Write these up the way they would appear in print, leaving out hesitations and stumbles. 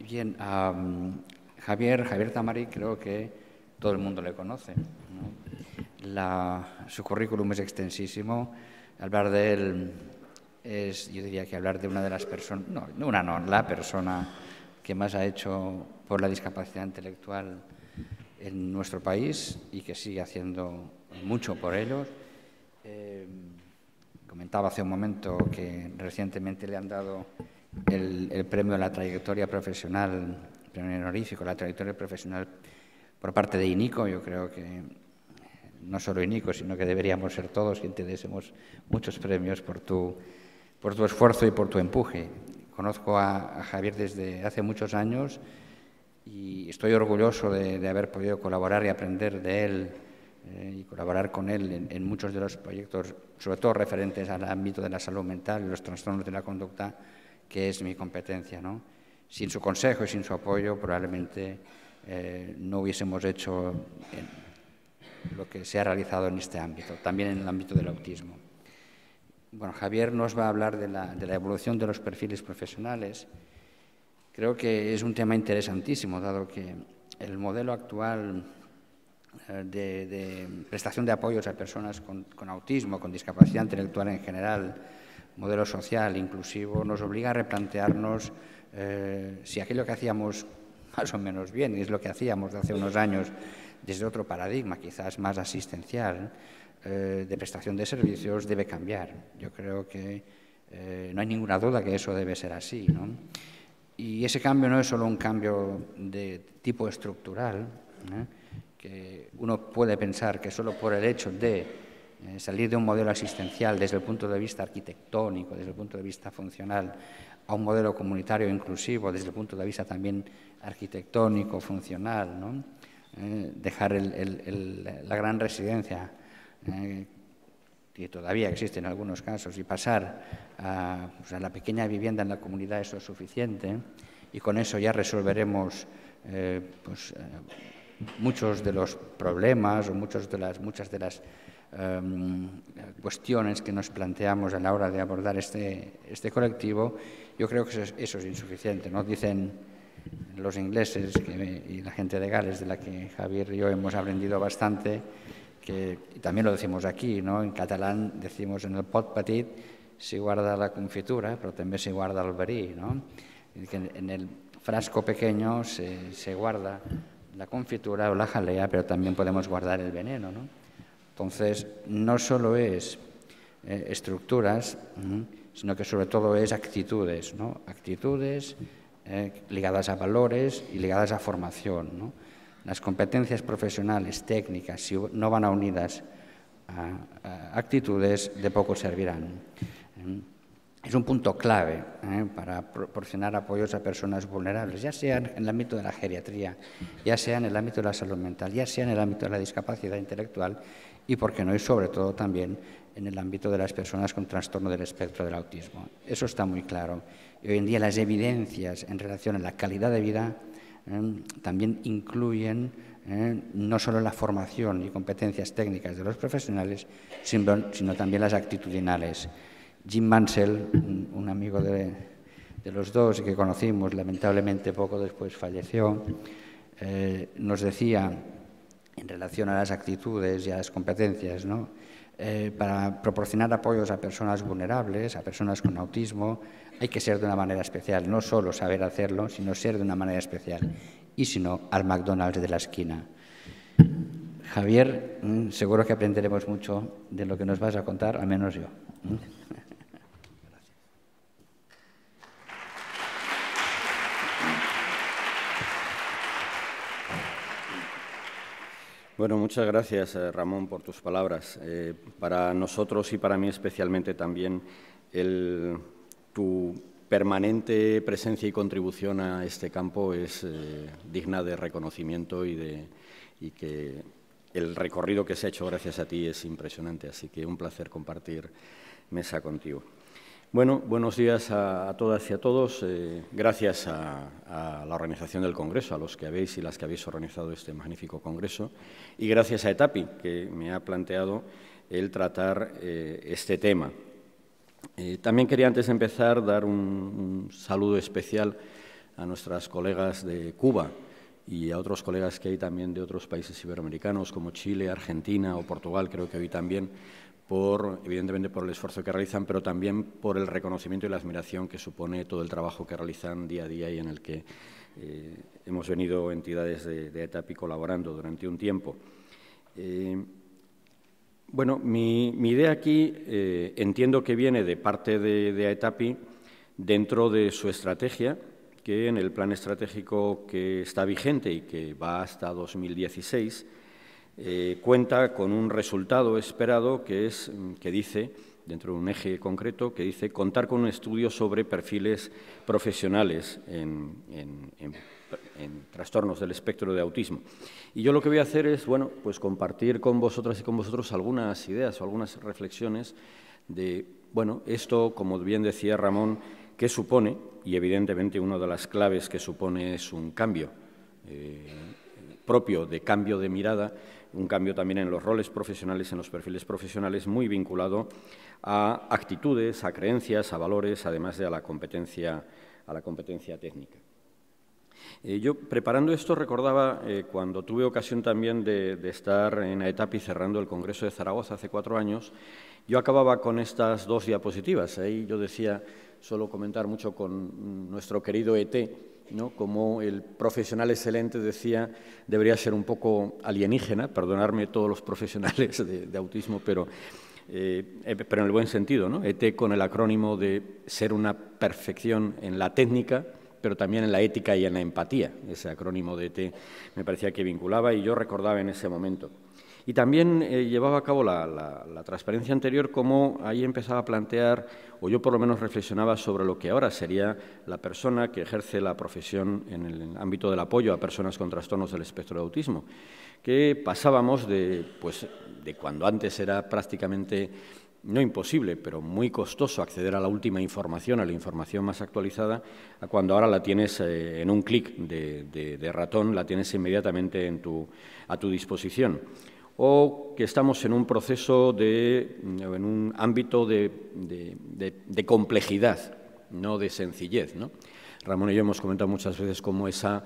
Bien, Javier Tamari creo que todo el mundo le conoce, ¿no? Su currículum es extensísimo. Hablar de él es, yo diría que hablar de una de las personas, la persona que más ha hecho por la discapacidad intelectual en nuestro país y que sigue haciendo mucho por ellos. Comentaba hace un momento que recientemente le han dado el premio a la trayectoria profesional, el premio honorífico, la trayectoria profesional por parte de INICO. Yo creo que no solo INICO, sino que deberíamos ser todos quienes te désemos muchos premios por tu esfuerzo y por tu empuje. Conozco a Javier desde hace muchos años y estoy orgulloso de haber podido colaborar y aprender de él y colaborar con él en muchos de los proyectos, sobre todo referentes al ámbito de la salud mental y los trastornos de la conducta, que es mi competencia, ¿no? Sin su consejo y sin su apoyo probablemente no hubiésemos hecho lo que se ha realizado en este ámbito, también en el ámbito del autismo. Bueno, Javier nos va a hablar de la evolución de los perfiles profesionales. Creo que es un tema interesantísimo, dado que el modelo actual de prestación de apoyos a personas con autismo, con discapacidad intelectual en general, modelo social, inclusivo, nos obliga a replantearnos si aquello que hacíamos más o menos bien, y es lo que hacíamos de hace unos años desde otro paradigma, quizás más asistencial, de prestación de servicios, debe cambiar. Yo creo que no hay ninguna duda que eso debe ser así, ¿no? Y ese cambio no es solo un cambio de tipo estructural, que uno puede pensar que solo por el hecho de salir de un modelo asistencial desde el punto de vista arquitectónico, desde el punto de vista funcional, a un modelo comunitario inclusivo, desde el punto de vista también arquitectónico, funcional, ¿no? Dejar la gran residencia, que todavía existe en algunos casos, y pasar a la pequeña vivienda en la comunidad, eso es suficiente, y con eso ya resolveremos muchos de los problemas o muchas de las cuestiones que nos planteamos a la hora de abordar este colectivo. Yo creo que eso es insuficiente, ¿no? Dicen los ingleses y la gente de Gales, de la que Javier y yo hemos aprendido bastante, y también lo decimos aquí, ¿no? En catalán decimos en el pot petit se guarda la confitura, pero también se guarda el verí, ¿no? En el frasco pequeño se guarda la confitura o la jalea, pero también podemos guardar el veneno, ¿no? Entonces, no solo es estructuras, sino que sobre todo es actitudes, ¿no? Actitudes ligadas a valores y ligadas a formación, ¿no? Las competencias profesionales, técnicas, si no van unidas a actitudes, de poco servirán. Es un punto clave para proporcionar apoyos a personas vulnerables, ya sea en el ámbito de la geriatría, ya sea en el ámbito de la salud mental, ya sea en el ámbito de la discapacidad intelectual y, por qué no, y sobre todo también en el ámbito de las personas con trastorno del espectro del autismo. Eso está muy claro. Y hoy en día las evidencias en relación a la calidad de vida también incluyen no solo la formación y competencias técnicas de los profesionales, sino también las actitudinales. Jim Mansell, un amigo de los dos que conocimos, lamentablemente poco después falleció, nos decía en relación a las actitudes y a las competencias, ¿no? Para proporcionar apoyos a personas vulnerables, a personas con autismo, hay que ser de una manera especial, no solo saber hacerlo, sino ser de una manera especial, y si no, al McDonald's de la esquina. Javier, seguro que aprenderemos mucho de lo que nos vas a contar, al menos yo. Bueno, muchas gracias, Ramón, por tus palabras. Para nosotros y para mí especialmente también, tu permanente presencia y contribución a este campo es digna de reconocimiento y que el recorrido que se ha hecho gracias a ti es impresionante. Así que un placer compartir mesa contigo. Bueno, buenos días a todas y a todos. Gracias a la organización del Congreso, a los que habéis y las que habéis organizado este magnífico Congreso, y gracias a ETAPI, que me ha planteado el tratar este tema. También quería, antes de empezar, dar un saludo especial a nuestras colegas de Cuba y a otros colegas que hay también de otros países iberoamericanos como Chile, Argentina o Portugal, creo que hoy también, evidentemente por el esfuerzo que realizan, pero también por el reconocimiento y la admiración que supone todo el trabajo que realizan día a día y en el que hemos venido entidades de ETAPI colaborando durante un tiempo. Bueno, mi idea aquí entiendo que viene de parte de ETAPI dentro de su estrategia, que en el plan estratégico que está vigente y que va hasta 2016, cuenta con un resultado esperado que dice, dentro de un eje concreto, que dice contar con un estudio sobre perfiles profesionales en trastornos del espectro de autismo. Y yo lo que voy a hacer es, bueno, pues compartir con vosotras y con vosotros algunas ideas o algunas reflexiones de, bueno, esto, como bien decía Ramón, ¿qué supone? Y evidentemente una de las claves que supone es un cambio propio de cambio de mirada, un cambio también en los roles profesionales, en los perfiles profesionales, muy vinculado a actitudes, a creencias, a valores, además de a la competencia técnica. Yo, preparando esto, recordaba cuando tuve ocasión también de estar en ETAPI cerrando el Congreso de Zaragoza hace 4 años, yo acababa con estas 2 diapositivas. Ahí yo decía, suelo comentar mucho con nuestro querido ET, ¿no? Como el profesional excelente, decía, debería ser un poco alienígena, perdonarme todos los profesionales de autismo, pero en el buen sentido, ¿no? ET con el acrónimo de ser una perfección en la técnica, pero también en la ética y en la empatía. Ese acrónimo de ET me parecía que vinculaba y yo recordaba en ese momento. Y también llevaba a cabo la transparencia anterior, como ahí empezaba a plantear, o yo por lo menos reflexionaba sobre lo que ahora sería la persona que ejerce la profesión en el ámbito del apoyo a personas con trastornos del espectro de autismo, que pasábamos de cuando antes era prácticamente no imposible, pero muy costoso acceder a la última información, a la información más actualizada, a cuando ahora la tienes en un clic de ratón, la tienes inmediatamente a tu disposición. O que estamos en un proceso en un ámbito de complejidad, no de sencillez, ¿no? Ramón y yo hemos comentado muchas veces cómo esa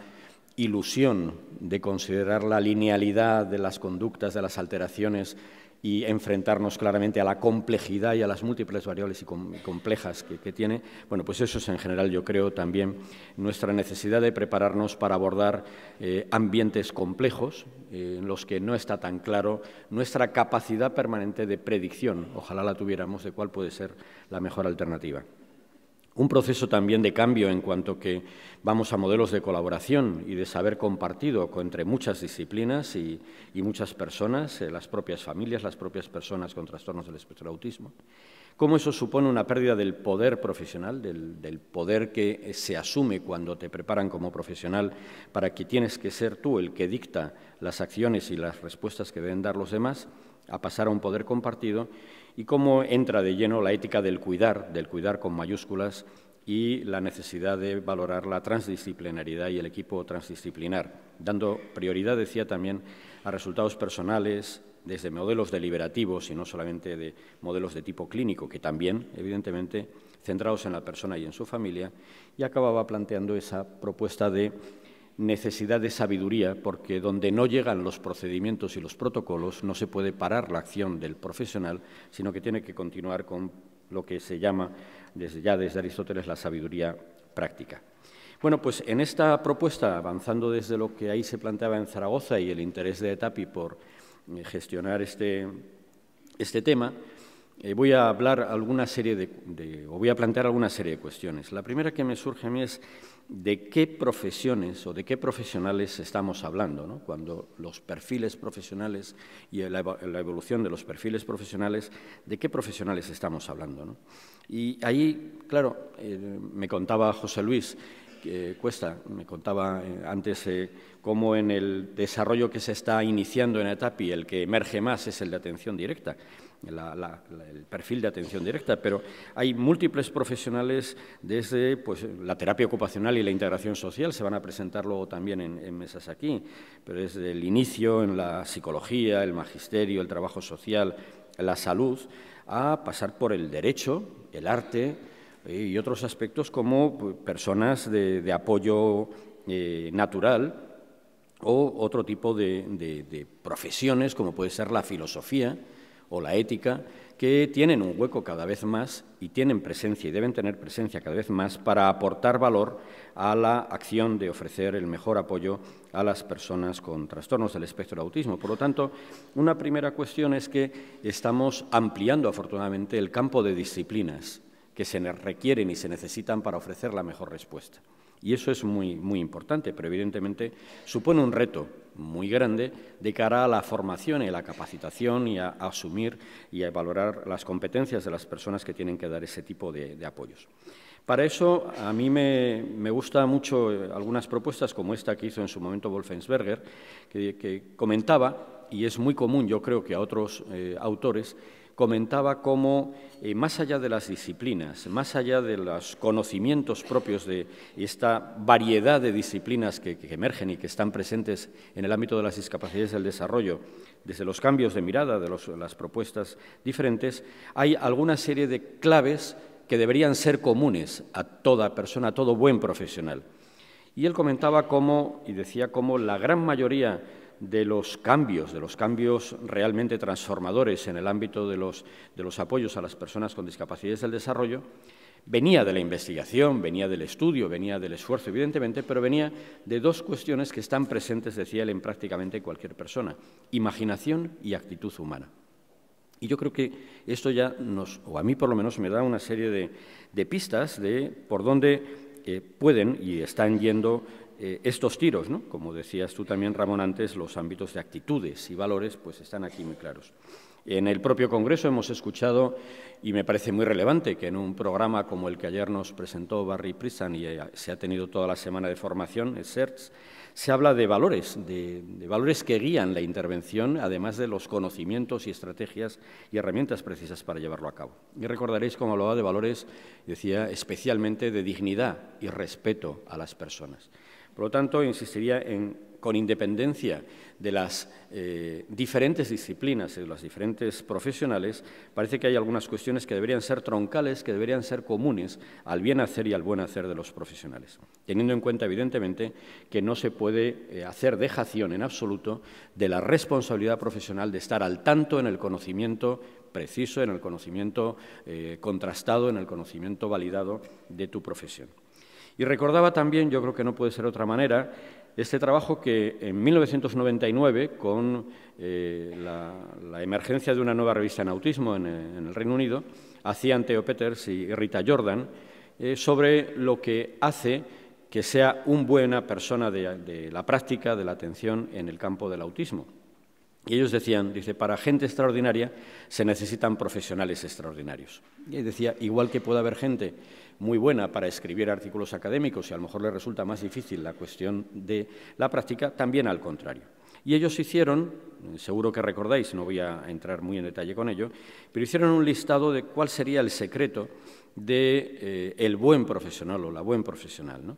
ilusión de considerar la linealidad de las conductas, de las alteraciones y enfrentarnos claramente a la complejidad y a las múltiples variables y complejas que tiene, bueno, pues eso es en general, yo creo, también nuestra necesidad de prepararnos para abordar ambientes complejos en los que no está tan claro nuestra capacidad permanente de predicción, ojalá la tuviéramos, de cuál puede ser la mejor alternativa. Un proceso también de cambio en cuanto que vamos a modelos de colaboración y de saber compartido entre muchas disciplinas y muchas personas, las propias familias, las propias personas con trastornos del espectro de autismo. Cómo eso supone una pérdida del poder profesional, del poder que se asume cuando te preparan como profesional para que tienes que ser tú el que dicta las acciones y las respuestas que deben dar los demás, a pasar a un poder compartido, y cómo entra de lleno la ética del cuidar con mayúsculas, y la necesidad de valorar la transdisciplinariedad y el equipo transdisciplinar, dando prioridad, decía también, a resultados personales, desde modelos deliberativos y no solamente de modelos de tipo clínico, que también, evidentemente, centrados en la persona y en su familia, y acababa planteando esa propuesta de necesidad de sabiduría, porque donde no llegan los procedimientos y los protocolos no se puede parar la acción del profesional, sino que tiene que continuar con lo que se llama desde Aristóteles la sabiduría práctica. Bueno, pues en esta propuesta, avanzando desde lo que ahí se planteaba en Zaragoza y el interés de ETAPI por gestionar este tema, voy a hablar voy a plantear alguna serie de cuestiones. La primera que me surge a mí es de qué profesiones o de qué profesionales estamos hablando, ¿no? Cuando los perfiles profesionales y la evolución de los perfiles profesionales, ¿de qué profesionales estamos hablando, ¿no? Y ahí, claro, me contaba José Luis Cuesta, me contaba antes cómo en el desarrollo que se está iniciando en ETAPI el que emerge más es el de atención directa, el perfil de atención directa, pero hay múltiples profesionales desde la terapia ocupacional y la integración social, se van a presentar luego también en mesas aquí, pero desde el inicio en la psicología, el magisterio, el trabajo social, la salud, a pasar por el derecho, el arte, y otros aspectos como personas de apoyo natural o otro tipo de profesiones, como puede ser la filosofía o la ética, que tienen un hueco cada vez más y tienen presencia y deben tener presencia cada vez más para aportar valor a la acción de ofrecer el mejor apoyo a las personas con trastornos del espectro del autismo. Por lo tanto, una primera cuestión es que estamos ampliando, afortunadamente, el campo de disciplinas que se requieren y se necesitan para ofrecer la mejor respuesta. Y eso es muy, muy importante, pero evidentemente supone un reto muy grande de cara a la formación y a la capacitación y a asumir y a valorar las competencias de las personas que tienen que dar ese tipo de apoyos. Para eso, a mí me gustan mucho algunas propuestas como esta que hizo en su momento Wolfensberger, que comentaba, y es muy común, yo creo que a otros autores, comentaba cómo, más allá de las disciplinas, más allá de los conocimientos propios de esta variedad de disciplinas que emergen y que están presentes en el ámbito de las discapacidades del desarrollo, desde los cambios de mirada, de las propuestas diferentes, hay alguna serie de claves que deberían ser comunes a toda persona, a todo buen profesional. Y él comentaba cómo, y decía cómo la gran mayoría de los cambios realmente transformadores en el ámbito de los apoyos a las personas con discapacidades del desarrollo, venía de la investigación, venía del estudio, venía del esfuerzo, evidentemente, pero venía de dos cuestiones que están presentes, decía él, en prácticamente cualquier persona: imaginación y actitud humana. Y yo creo que esto ya o a mí por lo menos, me da una serie de pistas de por dónde pueden y están yendo estos tiros, ¿no? Como decías tú también, Ramón, antes, los ámbitos de actitudes y valores pues están aquí muy claros. En el propio Congreso hemos escuchado, y me parece muy relevante, que en un programa como el que ayer nos presentó Barry Prisan y se ha tenido toda la semana de formación, el CERTS, se habla de valores, de valores que guían la intervención, además de los conocimientos y estrategias y herramientas precisas para llevarlo a cabo. Y recordaréis cómo hablaba de valores, decía, especialmente de dignidad y respeto a las personas. Por lo tanto, insistiría con independencia de las diferentes disciplinas y de las diferentes profesionales, parece que hay algunas cuestiones que deberían ser troncales, que deberían ser comunes al bien hacer y al buen hacer de los profesionales, teniendo en cuenta, evidentemente, que no se puede hacer dejación en absoluto de la responsabilidad profesional de estar al tanto en el conocimiento preciso, en el conocimiento contrastado, en el conocimiento validado de tu profesión. Y recordaba también, yo creo que no puede ser de otra manera, este trabajo que en 1999, con la emergencia de una nueva revista en autismo en el Reino Unido, hacían Theo Peters y Rita Jordan sobre lo que hace que sea una buena persona de la práctica de la atención en el campo del autismo. Y ellos decían, para gente extraordinaria se necesitan profesionales extraordinarios. Y decía, igual que puede haber gente muy buena para escribir artículos académicos y a lo mejor les resulta más difícil la cuestión de la práctica, también al contrario. Y ellos hicieron, seguro que recordáis, no voy a entrar muy en detalle con ello, pero hicieron un listado de cuál sería el secreto del buen profesional o la buen profesional, ¿no?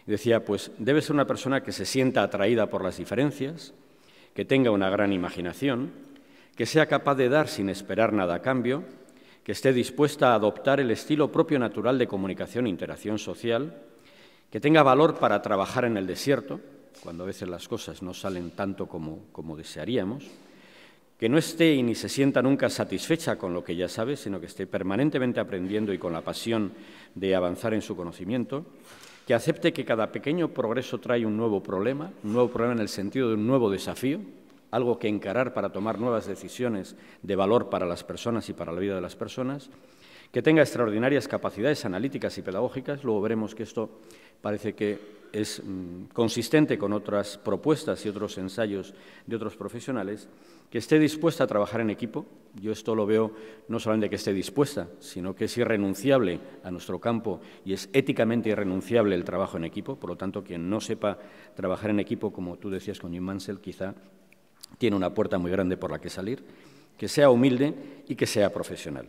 Y decía, pues debe ser una persona que se sienta atraída por las diferencias, que tenga una gran imaginación, que sea capaz de dar sin esperar nada a cambio, que esté dispuesta a adoptar el estilo propio natural de comunicación e interacción social, que tenga valor para trabajar en el desierto, cuando a veces las cosas no salen tanto como desearíamos, que no esté y ni se sienta nunca satisfecha con lo que ya sabe, sino que esté permanentemente aprendiendo y con la pasión de avanzar en su conocimiento, que acepte que cada pequeño progreso trae un nuevo problema en el sentido de un nuevo desafío, algo que encarar para tomar nuevas decisiones de valor para las personas y para la vida de las personas, que tenga extraordinarias capacidades analíticas y pedagógicas. Luego veremos que esto parece que es consistente con otras propuestas y otros ensayos de otros profesionales, que esté dispuesta a trabajar en equipo. Yo esto lo veo no solamente que esté dispuesta, sino que es irrenunciable a nuestro campo y es éticamente irrenunciable el trabajo en equipo. Por lo tanto, quien no sepa trabajar en equipo, como tú decías con Jim Mansell, quizá tiene una puerta muy grande por la que salir, que sea humilde y que sea profesional.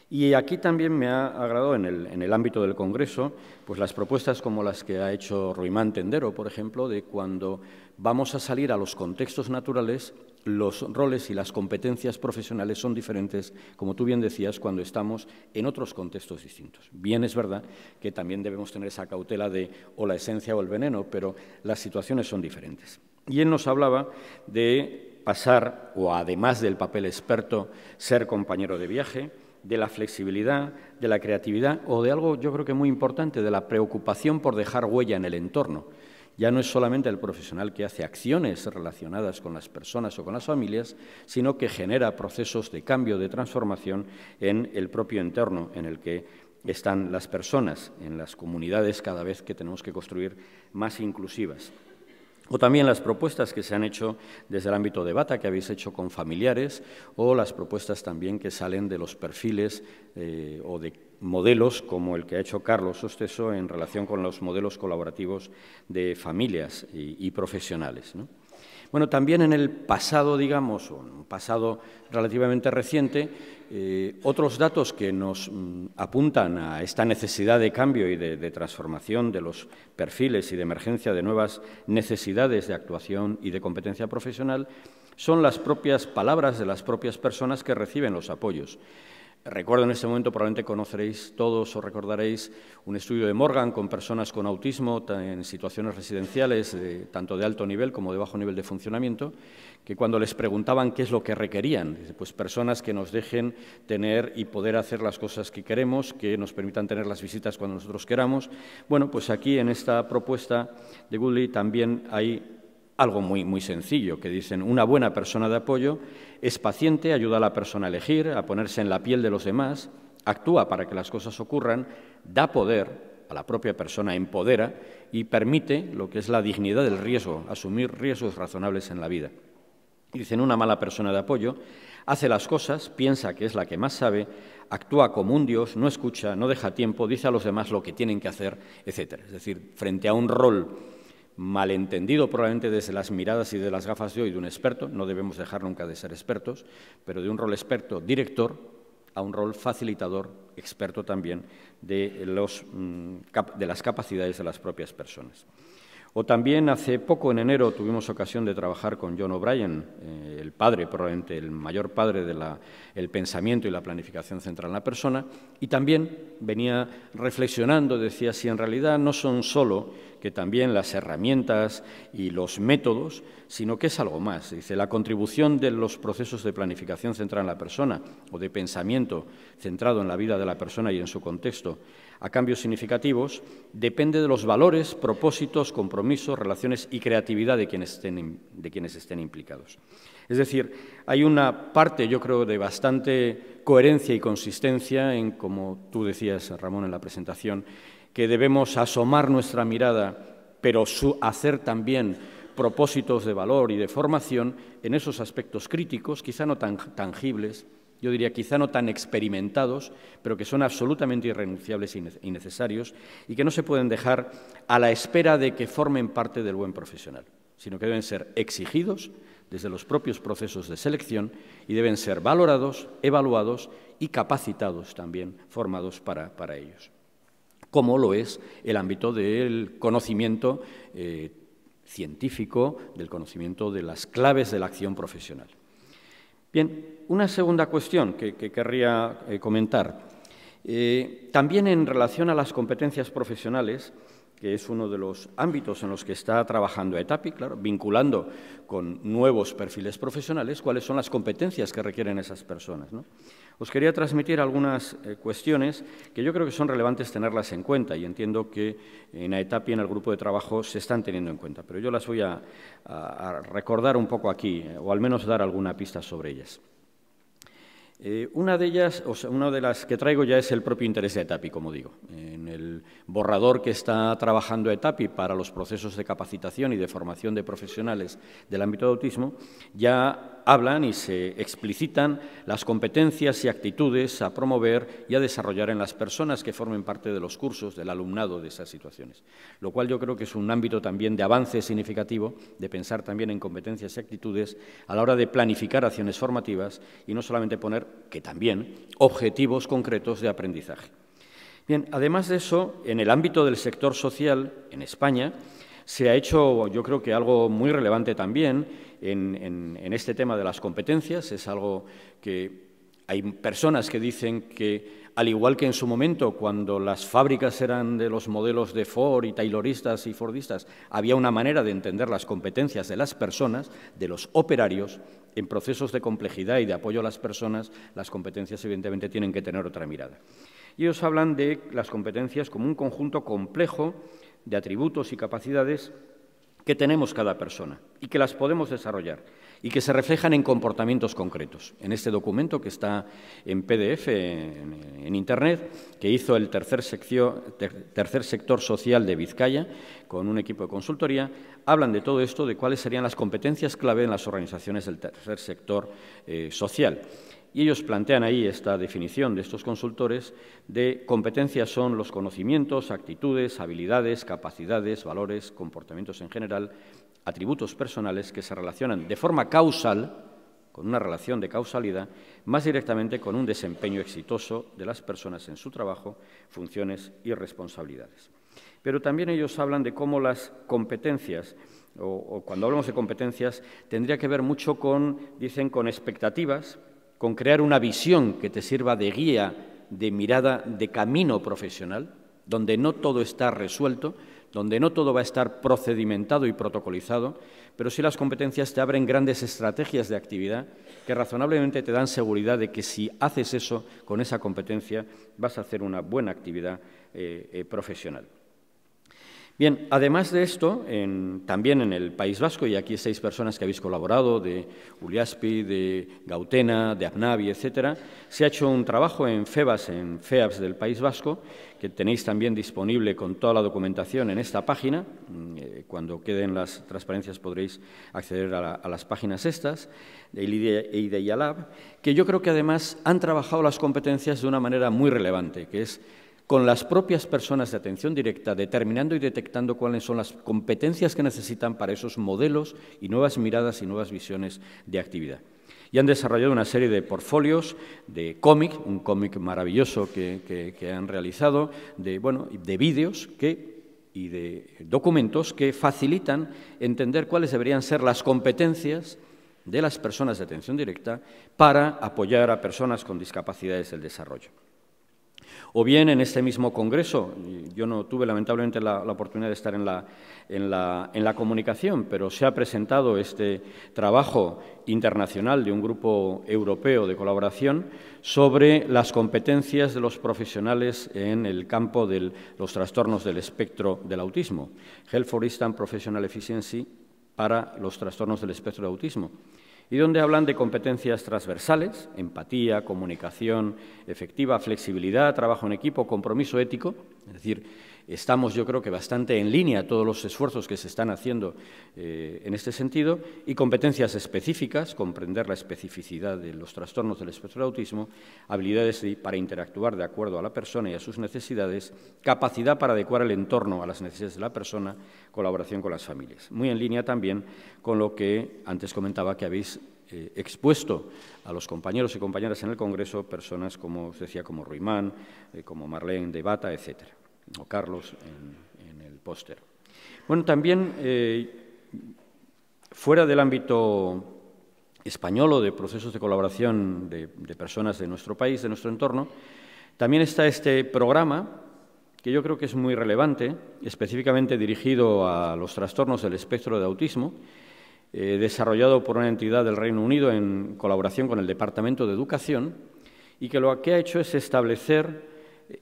Y aquí también me ha agradado, en el ámbito del Congreso, pues las propuestas como las que ha hecho Ruimán Tendero, por ejemplo, de cuando vamos a salir a los contextos naturales, los roles y las competencias profesionales son diferentes, como tú bien decías, cuando estamos en otros contextos distintos. Bien es verdad que también debemos tener esa cautela de o la esencia o el veneno, pero las situaciones son diferentes. Y él nos hablaba de pasar, o además del papel experto, ser compañero de viaje, de la flexibilidad, de la creatividad o de algo, yo creo que muy importante, de la preocupación por dejar huella en el entorno. Ya no es solamente el profesional que hace acciones relacionadas con las personas o con las familias, sino que genera procesos de cambio, de transformación en el propio entorno en el que están las personas, en las comunidades cada vez que tenemos que construir más inclusivas. O también las propuestas que se han hecho desde el ámbito de Bata, que habéis hecho con familiares, o las propuestas también que salen de los perfiles o de modelos como el que ha hecho Carlos Osteso en relación con los modelos colaborativos de familias y profesionales, ¿no? Bueno, también en el pasado, digamos, o en un pasado relativamente reciente, otros datos que nos apuntan a esta necesidad de cambio y de transformación de los perfiles y de emergencia de nuevas necesidades de actuación y de competencia profesional son las propias palabras de las propias personas que reciben los apoyos. Recuerdo en este momento, probablemente conoceréis todos o recordaréis un estudio de Morgan con personas con autismo en situaciones residenciales, tanto de alto nivel como de bajo nivel de funcionamiento, que cuando les preguntaban qué es lo que requerían, pues personas que nos dejen tener y poder hacer las cosas que queremos, que nos permitan tener las visitas cuando nosotros queramos. Bueno, pues aquí en esta propuesta de Goodley también hay algo muy sencillo, que dicen una buena persona de apoyo es paciente, ayuda a la persona a elegir, a ponerse en la piel de los demás, actúa para que las cosas ocurran, da poder a la propia persona, empodera y permite lo que es la dignidad del riesgo, asumir riesgos razonables en la vida. Y dicen una mala persona de apoyo hace las cosas, piensa que es la que más sabe, actúa como un dios, no escucha, no deja tiempo, dice a los demás lo que tienen que hacer, etc. Es decir, frente a un rol malentendido probablemente desde las miradas y de las gafas de hoy de un experto, no debemos dejar nunca de ser expertos, pero de un rol experto director a un rol facilitador, experto también, de las capacidades de las propias personas. O también hace poco, en enero, tuvimos ocasión de trabajar con John O'Brien, el padre, probablemente el mayor padre del pensamiento y la planificación central en la persona, y también venía reflexionando, decía, si en realidad no son solo que también las herramientas y los métodos, sino que es algo más. Dice, la contribución de los procesos de planificación central en la persona o de pensamiento centrado en la vida de la persona y en su contexto a cambios significativos depende de los valores, propósitos, compromisos, relaciones y creatividad de quienes estén implicados. Es decir, hay una parte, yo creo, de bastante coherencia y consistencia en, como tú decías, Ramón, en la presentación, que debemos asomar nuestra mirada, pero hacer también propósitos de valor y de formación en esos aspectos críticos, quizá no tan tangibles, yo diría quizá no tan experimentados, pero que son absolutamente irrenunciables y necesarios y que no se pueden dejar a la espera de que formen parte del buen profesional, sino que deben ser exigidos desde los propios procesos de selección y deben ser valorados, evaluados y capacitados también, formados para ellos, como lo es el ámbito del conocimiento científico, del conocimiento de las claves de la acción profesional. Bien, una segunda cuestión que querría comentar. También en relación a las competencias profesionales, que es uno de los ámbitos en los que está trabajando ETAPI, claro, vinculando con nuevos perfiles profesionales, cuáles son las competencias que requieren esas personas, ¿no? Os quería transmitir algunas cuestiones que yo creo que son relevantes tenerlas en cuenta y entiendo que en ETAPI, en el grupo de trabajo, se están teniendo en cuenta, pero yo las voy a recordar un poco aquí, o al menos dar alguna pista sobre ellas. Una de ellas, o sea, una de las que traigo ya es el propio interés de ETAPI, como digo. En el borrador que está trabajando ETAPI para los procesos de capacitación y de formación de profesionales del ámbito de autismo, ya hablan y se explicitan las competencias y actitudes a promover y a desarrollar en las personas que formen parte de los cursos, del alumnado de esas situaciones. Lo cual yo creo que es un ámbito también de avance significativo, de pensar también en competencias y actitudes a la hora de planificar acciones formativas y no solamente poner, que también, objetivos concretos de aprendizaje. Bien, además de eso, en el ámbito del sector social, en España, se ha hecho, yo creo que algo muy relevante también en este tema de las competencias. Es algo que hay personas que dicen que, al igual que en su momento, cuando las fábricas eran de los modelos de Ford y Tayloristas y Fordistas, había una manera de entender las competencias de las personas, de los operarios. En procesos de complejidad y de apoyo a las personas, las competencias evidentemente tienen que tener otra mirada. Y ellos hablan de las competencias como un conjunto complejo de atributos y capacidades que tenemos cada persona y que las podemos desarrollar y que se reflejan en comportamientos concretos. En este documento, que está en PDF, en Internet, que hizo el tercer sector social de Vizcaya, con un equipo de consultoría, hablan de todo esto, de cuáles serían las competencias clave en las organizaciones del tercer sector social. Y ellos plantean ahí esta definición de estos consultores de competencias son los conocimientos, actitudes, habilidades, capacidades, valores, comportamientos en general, atributos personales que se relacionan de forma causal, con una relación de causalidad, más directamente con un desempeño exitoso de las personas en su trabajo, funciones y responsabilidades. Pero también ellos hablan de cómo las competencias, o cuando hablamos de competencias, tendría que ver mucho con, dicen, con expectativas, con crear una visión que te sirva de guía, de mirada, de camino profesional, donde no todo está resuelto, donde no todo va a estar procedimentado y protocolizado, pero sí las competencias te abren grandes estrategias de actividad que razonablemente te dan seguridad de que si haces eso con esa competencia vas a hacer una buena actividad profesional. Bien, además de esto, también en el País Vasco, y aquí 6 personas que habéis colaborado, de Uliaspi, de Gautena, de Apnavi, etcétera, se ha hecho un trabajo en FEBAS, en FEAPS del País Vasco, que tenéis también disponible con toda la documentación en esta página. Cuando queden las transparencias podréis acceder a las páginas estas, de Idea Lab, que yo creo que además han trabajado las competencias de una manera muy relevante, que es con las propias personas de atención directa, determinando y detectando cuáles son las competencias que necesitan para esos modelos y nuevas miradas y nuevas visiones de actividad. Y han desarrollado una serie de portfolios de cómic, un cómic maravilloso que han realizado, de vídeos y de documentos que facilitan entender cuáles deberían ser las competencias de las personas de atención directa para apoyar a personas con discapacidades del desarrollo. O bien, en este mismo congreso, yo no tuve lamentablemente la oportunidad de estar en la comunicación, pero se ha presentado este trabajo internacional de un grupo europeo de colaboración sobre las competencias de los profesionales en el campo de los trastornos del espectro del autismo, Health for Instant Professional Efficiency para los trastornos del espectro del autismo, y donde hablan de competencias transversales, empatía, comunicación efectiva, flexibilidad, trabajo en equipo, compromiso ético. Es decir, estamos yo creo que bastante en línea todos los esfuerzos que se están haciendo en este sentido, y competencias específicas, comprender la especificidad de los trastornos del espectro del autismo, habilidades para interactuar de acuerdo a la persona y a sus necesidades, capacidad para adecuar el entorno a las necesidades de la persona, colaboración con las familias. Muy en línea también con lo que antes comentaba que habéis expuesto a los compañeros y compañeras en el Congreso, personas como os decía, como Ruimán, como Marlene de Bata, etcétera, o Carlos en el póster. Bueno, también fuera del ámbito español o de procesos de colaboración de personas de nuestro país, de nuestro entorno, también está este programa que yo creo que es muy relevante, específicamente dirigido a los trastornos del espectro de autismo, desarrollado por una entidad del Reino Unido en colaboración con el Departamento de Educación, y que lo que ha hecho es establecer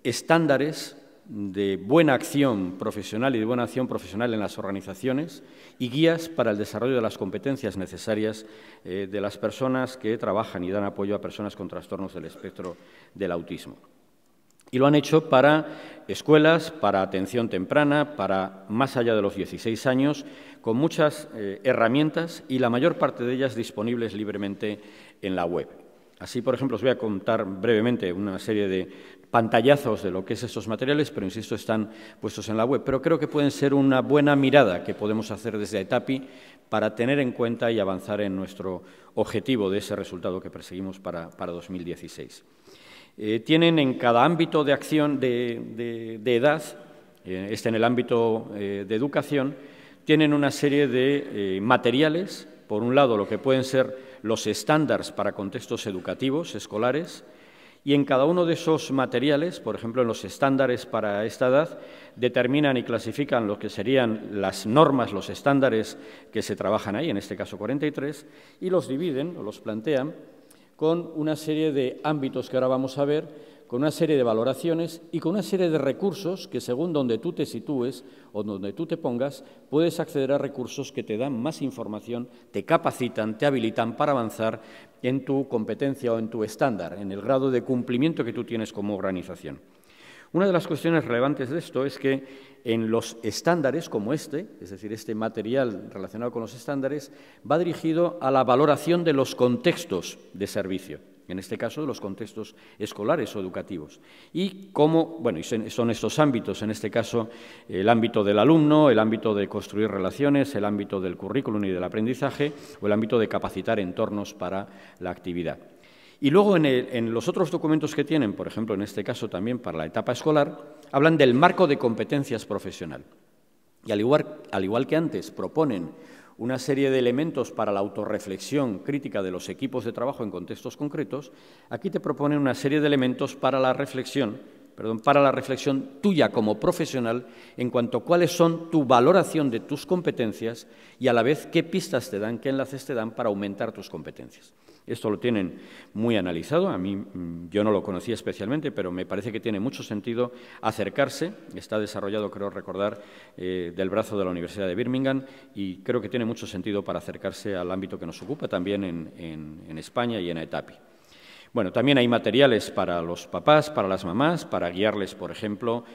estándares de buena acción profesional y de buena acción profesional en las organizaciones y guías para el desarrollo de las competencias necesarias de las personas que trabajan y dan apoyo a personas con trastornos del espectro del autismo. Y lo han hecho para escuelas, para atención temprana, para más allá de los 16 años, con muchas herramientas y la mayor parte de ellas disponibles libremente en la web. Así, por ejemplo, os voy a contar brevemente una serie de pantallazos de lo que es estos materiales, pero, insisto, están puestos en la web. Pero creo que pueden ser una buena mirada que podemos hacer desde AETAPI para tener en cuenta y avanzar en nuestro objetivo de ese resultado que perseguimos para 2016. Tienen en cada ámbito de acción de edad, en el ámbito de educación, tienen una serie de materiales, por un lado lo que pueden ser los estándares para contextos educativos, escolares, y en cada uno de esos materiales, por ejemplo, en los estándares para esta edad, determinan y clasifican lo que serían las normas, los estándares que se trabajan ahí, en este caso 43, y los dividen o los plantean con una serie de ámbitos que ahora vamos a ver, con una serie de valoraciones y con una serie de recursos que, según donde tú te sitúes o donde tú te pongas, puedes acceder a recursos que te dan más información, te capacitan, te habilitan para avanzar en tu competencia o en tu estándar, en el grado de cumplimiento que tú tienes como organización. Una de las cuestiones relevantes de esto es que en los estándares como este, es decir, este material relacionado con los estándares, va dirigido a la valoración de los contextos de servicio, en este caso de los contextos escolares o educativos. Y cómo, bueno, son estos ámbitos, en este caso el ámbito del alumno, el ámbito de construir relaciones, el ámbito del currículum y del aprendizaje o el ámbito de capacitar entornos para la actividad. Y luego en los otros documentos que tienen, por ejemplo, en este caso también para la etapa escolar, hablan del marco de competencias profesional. Y al igual que antes proponen una serie de elementos para la autorreflexión crítica de los equipos de trabajo en contextos concretos, aquí te proponen una serie de elementos para la reflexión tuya como profesional en cuanto a cuáles son tu valoración de tus competencias y a la vez qué pistas te dan, qué enlaces te dan para aumentar tus competencias. Esto lo tienen muy analizado, a mí yo no lo conocía especialmente, pero me parece que tiene mucho sentido acercarse, está desarrollado, creo recordar, del brazo de la Universidad de Birmingham y creo que tiene mucho sentido para acercarse al ámbito que nos ocupa también en España y en AETAPI. Bueno, también hay materiales para los papás, para las mamás, para guiarles, por ejemplo,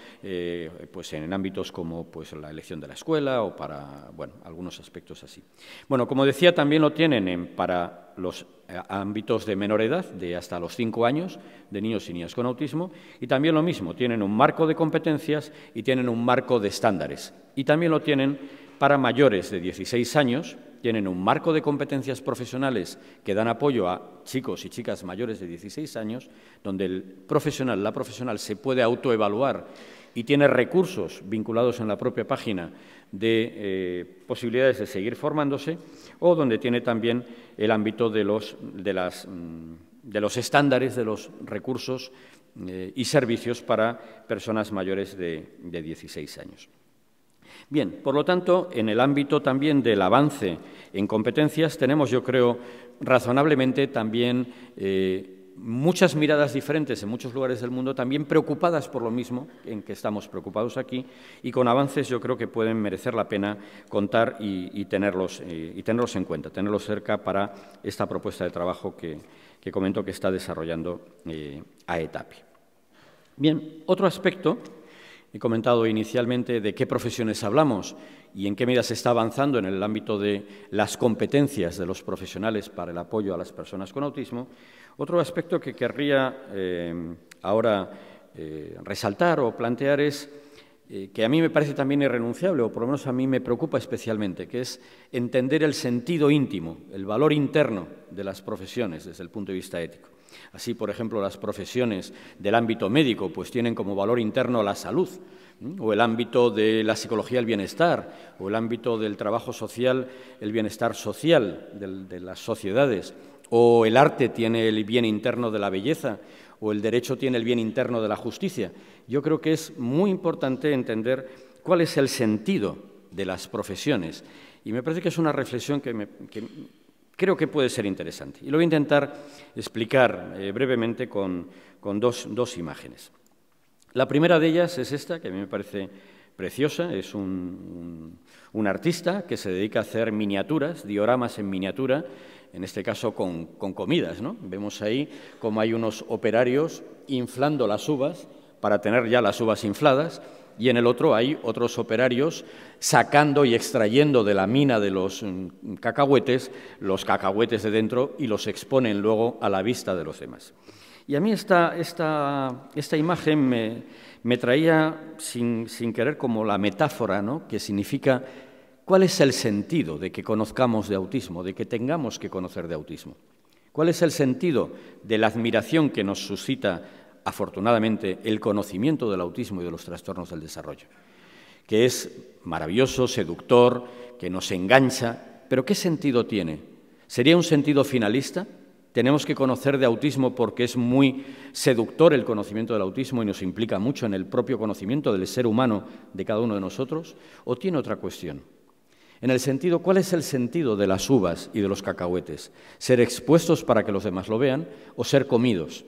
pues en ámbitos como pues, la elección de la escuela o para, bueno, algunos aspectos así. Bueno, como decía, también lo tienen para los ámbitos de menor edad, de hasta los 5 años, de niños y niñas con autismo, y también lo mismo, tienen un marco de competencias y tienen un marco de estándares. Y también lo tienen para mayores de 16 años, tienen un marco de competencias profesionales que dan apoyo a chicos y chicas mayores de 16 años, donde el profesional, la profesional se puede autoevaluar y tiene recursos vinculados en la propia página de posibilidades de seguir formándose, o donde tiene también el ámbito de los estándares, de los recursos y servicios para personas mayores de 16 años. Bien, por lo tanto, en el ámbito también del avance en competencias tenemos, yo creo, razonablemente también muchas miradas diferentes en muchos lugares del mundo, también preocupadas por lo mismo en que estamos preocupados aquí y con avances yo creo que pueden merecer la pena contar y tenerlos en cuenta, tenerlos cerca para esta propuesta de trabajo que comento que está desarrollando AETAPI. Bien, otro aspecto. He comentado inicialmente de qué profesiones hablamos y en qué medida se está avanzando en el ámbito de las competencias de los profesionales para el apoyo a las personas con autismo. Otro aspecto que querría ahora resaltar o plantear es que a mí me parece también irrenunciable, o por lo menos a mí me preocupa especialmente, que es entender el sentido íntimo, el valor interno de las profesiones desde el punto de vista ético. Así, por ejemplo, las profesiones del ámbito médico pues tienen como valor interno la salud, o el ámbito de la psicología el bienestar, o el ámbito del trabajo social el bienestar social de las sociedades, o el arte tiene el bien interno de la belleza, o el derecho tiene el bien interno de la justicia. Yo creo que es muy importante entender cuál es el sentido de las profesiones y me parece que es una reflexión que creo que puede ser interesante. Y lo voy a intentar explicar brevemente con dos imágenes. La primera de ellas es esta, que a mí me parece preciosa. Es un artista que se dedica a hacer miniaturas, dioramas en miniatura, en este caso con comidas, ¿no? Vemos ahí cómo hay unos operarios inflando las uvas para tener ya las uvas infladas, y en el otro hay otros operarios sacando y extrayendo de la mina de los cacahuetes de dentro y los exponen luego a la vista de los demás. Y a mí esta imagen me traía, sin querer, como la metáfora, ¿no?, que significa cuál es el sentido de que conozcamos de autismo, de que tengamos que conocer de autismo. ¿Cuál es el sentido de la admiración que nos suscita, afortunadamente, el conocimiento del autismo y de los trastornos del desarrollo? Que es maravilloso, seductor, que nos engancha, pero ¿qué sentido tiene? ¿Sería un sentido finalista? ¿Tenemos que conocer de autismo porque es muy seductor el conocimiento del autismo y nos implica mucho en el propio conocimiento del ser humano de cada uno de nosotros? ¿O tiene otra cuestión? En el sentido, ¿cuál es el sentido de las uvas y de los cacahuetes? ¿Ser expuestos para que los demás lo vean o ser comidos?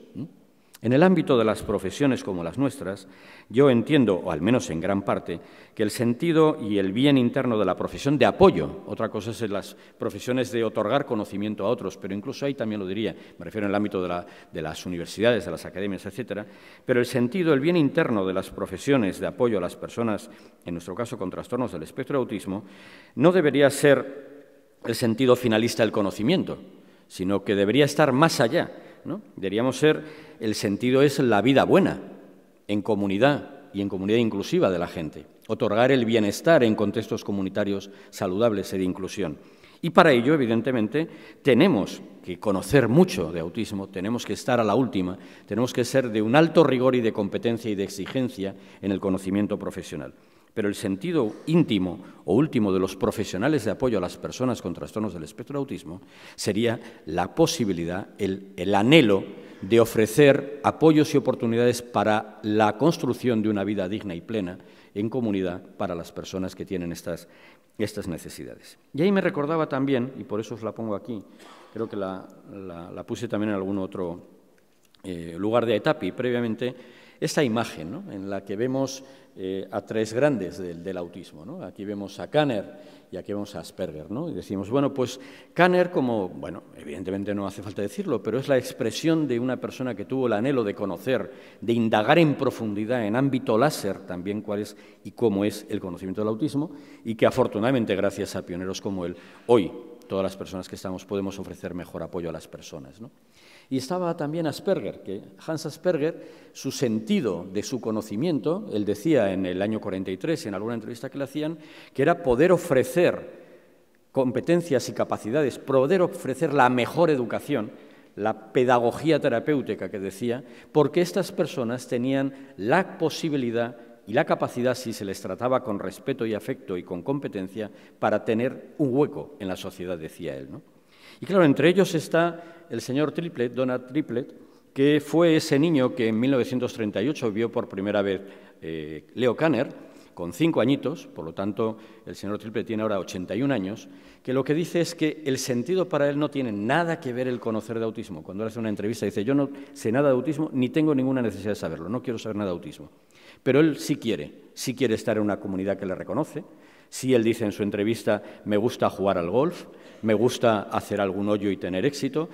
En el ámbito de las profesiones como las nuestras, yo entiendo, o al menos en gran parte, que el sentido y el bien interno de la profesión de apoyo, otra cosa es en las profesiones de otorgar conocimiento a otros, pero incluso ahí también lo diría, me refiero en el ámbito de las universidades, de las academias, etcétera, pero el sentido, el bien interno de las profesiones de apoyo a las personas, en nuestro caso con trastornos del espectro de autismo, no debería ser el sentido finalista del conocimiento, sino que debería estar más allá, ¿no? Deberíamos ser, el sentido es la vida buena, en comunidad y en comunidad inclusiva de la gente, otorgar el bienestar en contextos comunitarios saludables y de inclusión. Y para ello, evidentemente, tenemos que conocer mucho de autismo, tenemos que estar a la última, tenemos que ser de un alto rigor y de competencia y de exigencia en el conocimiento profesional. Pero el sentido íntimo o último de los profesionales de apoyo a las personas con trastornos del espectro de autismo sería la posibilidad, el anhelo de ofrecer apoyos y oportunidades para la construcción de una vida digna y plena en comunidad para las personas que tienen estas necesidades. Y ahí me recordaba también, y por eso os la pongo aquí, creo que la puse también en algún otro lugar de Aitapi previamente, esta imagen, ¿no?, en la que vemos a tres grandes del autismo, ¿no? Aquí vemos a Kanner y aquí vemos a Asperger, ¿no? Y decimos, bueno, pues Kanner, como, bueno, evidentemente no hace falta decirlo, pero es la expresión de una persona que tuvo el anhelo de conocer, de indagar en profundidad, en ámbito láser también cuál es y cómo es el conocimiento del autismo, y que afortunadamente, gracias a pioneros como él, hoy todas las personas que estamos podemos ofrecer mejor apoyo a las personas, ¿no? Y estaba también Asperger, que Hans Asperger, su sentido de su conocimiento, él decía en el año 43, en alguna entrevista que le hacían, que era poder ofrecer competencias y capacidades, poder ofrecer la mejor educación, la pedagogía terapéutica que decía, porque estas personas tenían la posibilidad y la capacidad, si se les trataba con respeto y afecto y con competencia, para tener un hueco en la sociedad, decía él, ¿no? Y claro, entre ellos está el señor Triplett, Donald Triplett, que fue ese niño que en 1938 vio por primera vez Leo Kanner, con 5 añitos, por lo tanto el señor Triplett tiene ahora 81 años, que lo que dice es que el sentido para él no tiene nada que ver el conocer de autismo. Cuando él hace una entrevista dice, yo no sé nada de autismo ni tengo ninguna necesidad de saberlo, no quiero saber nada de autismo. Pero él sí quiere estar en una comunidad que le reconoce. Sí, él dice en su entrevista, me gusta jugar al golf, me gusta hacer algún hoyo y tener éxito,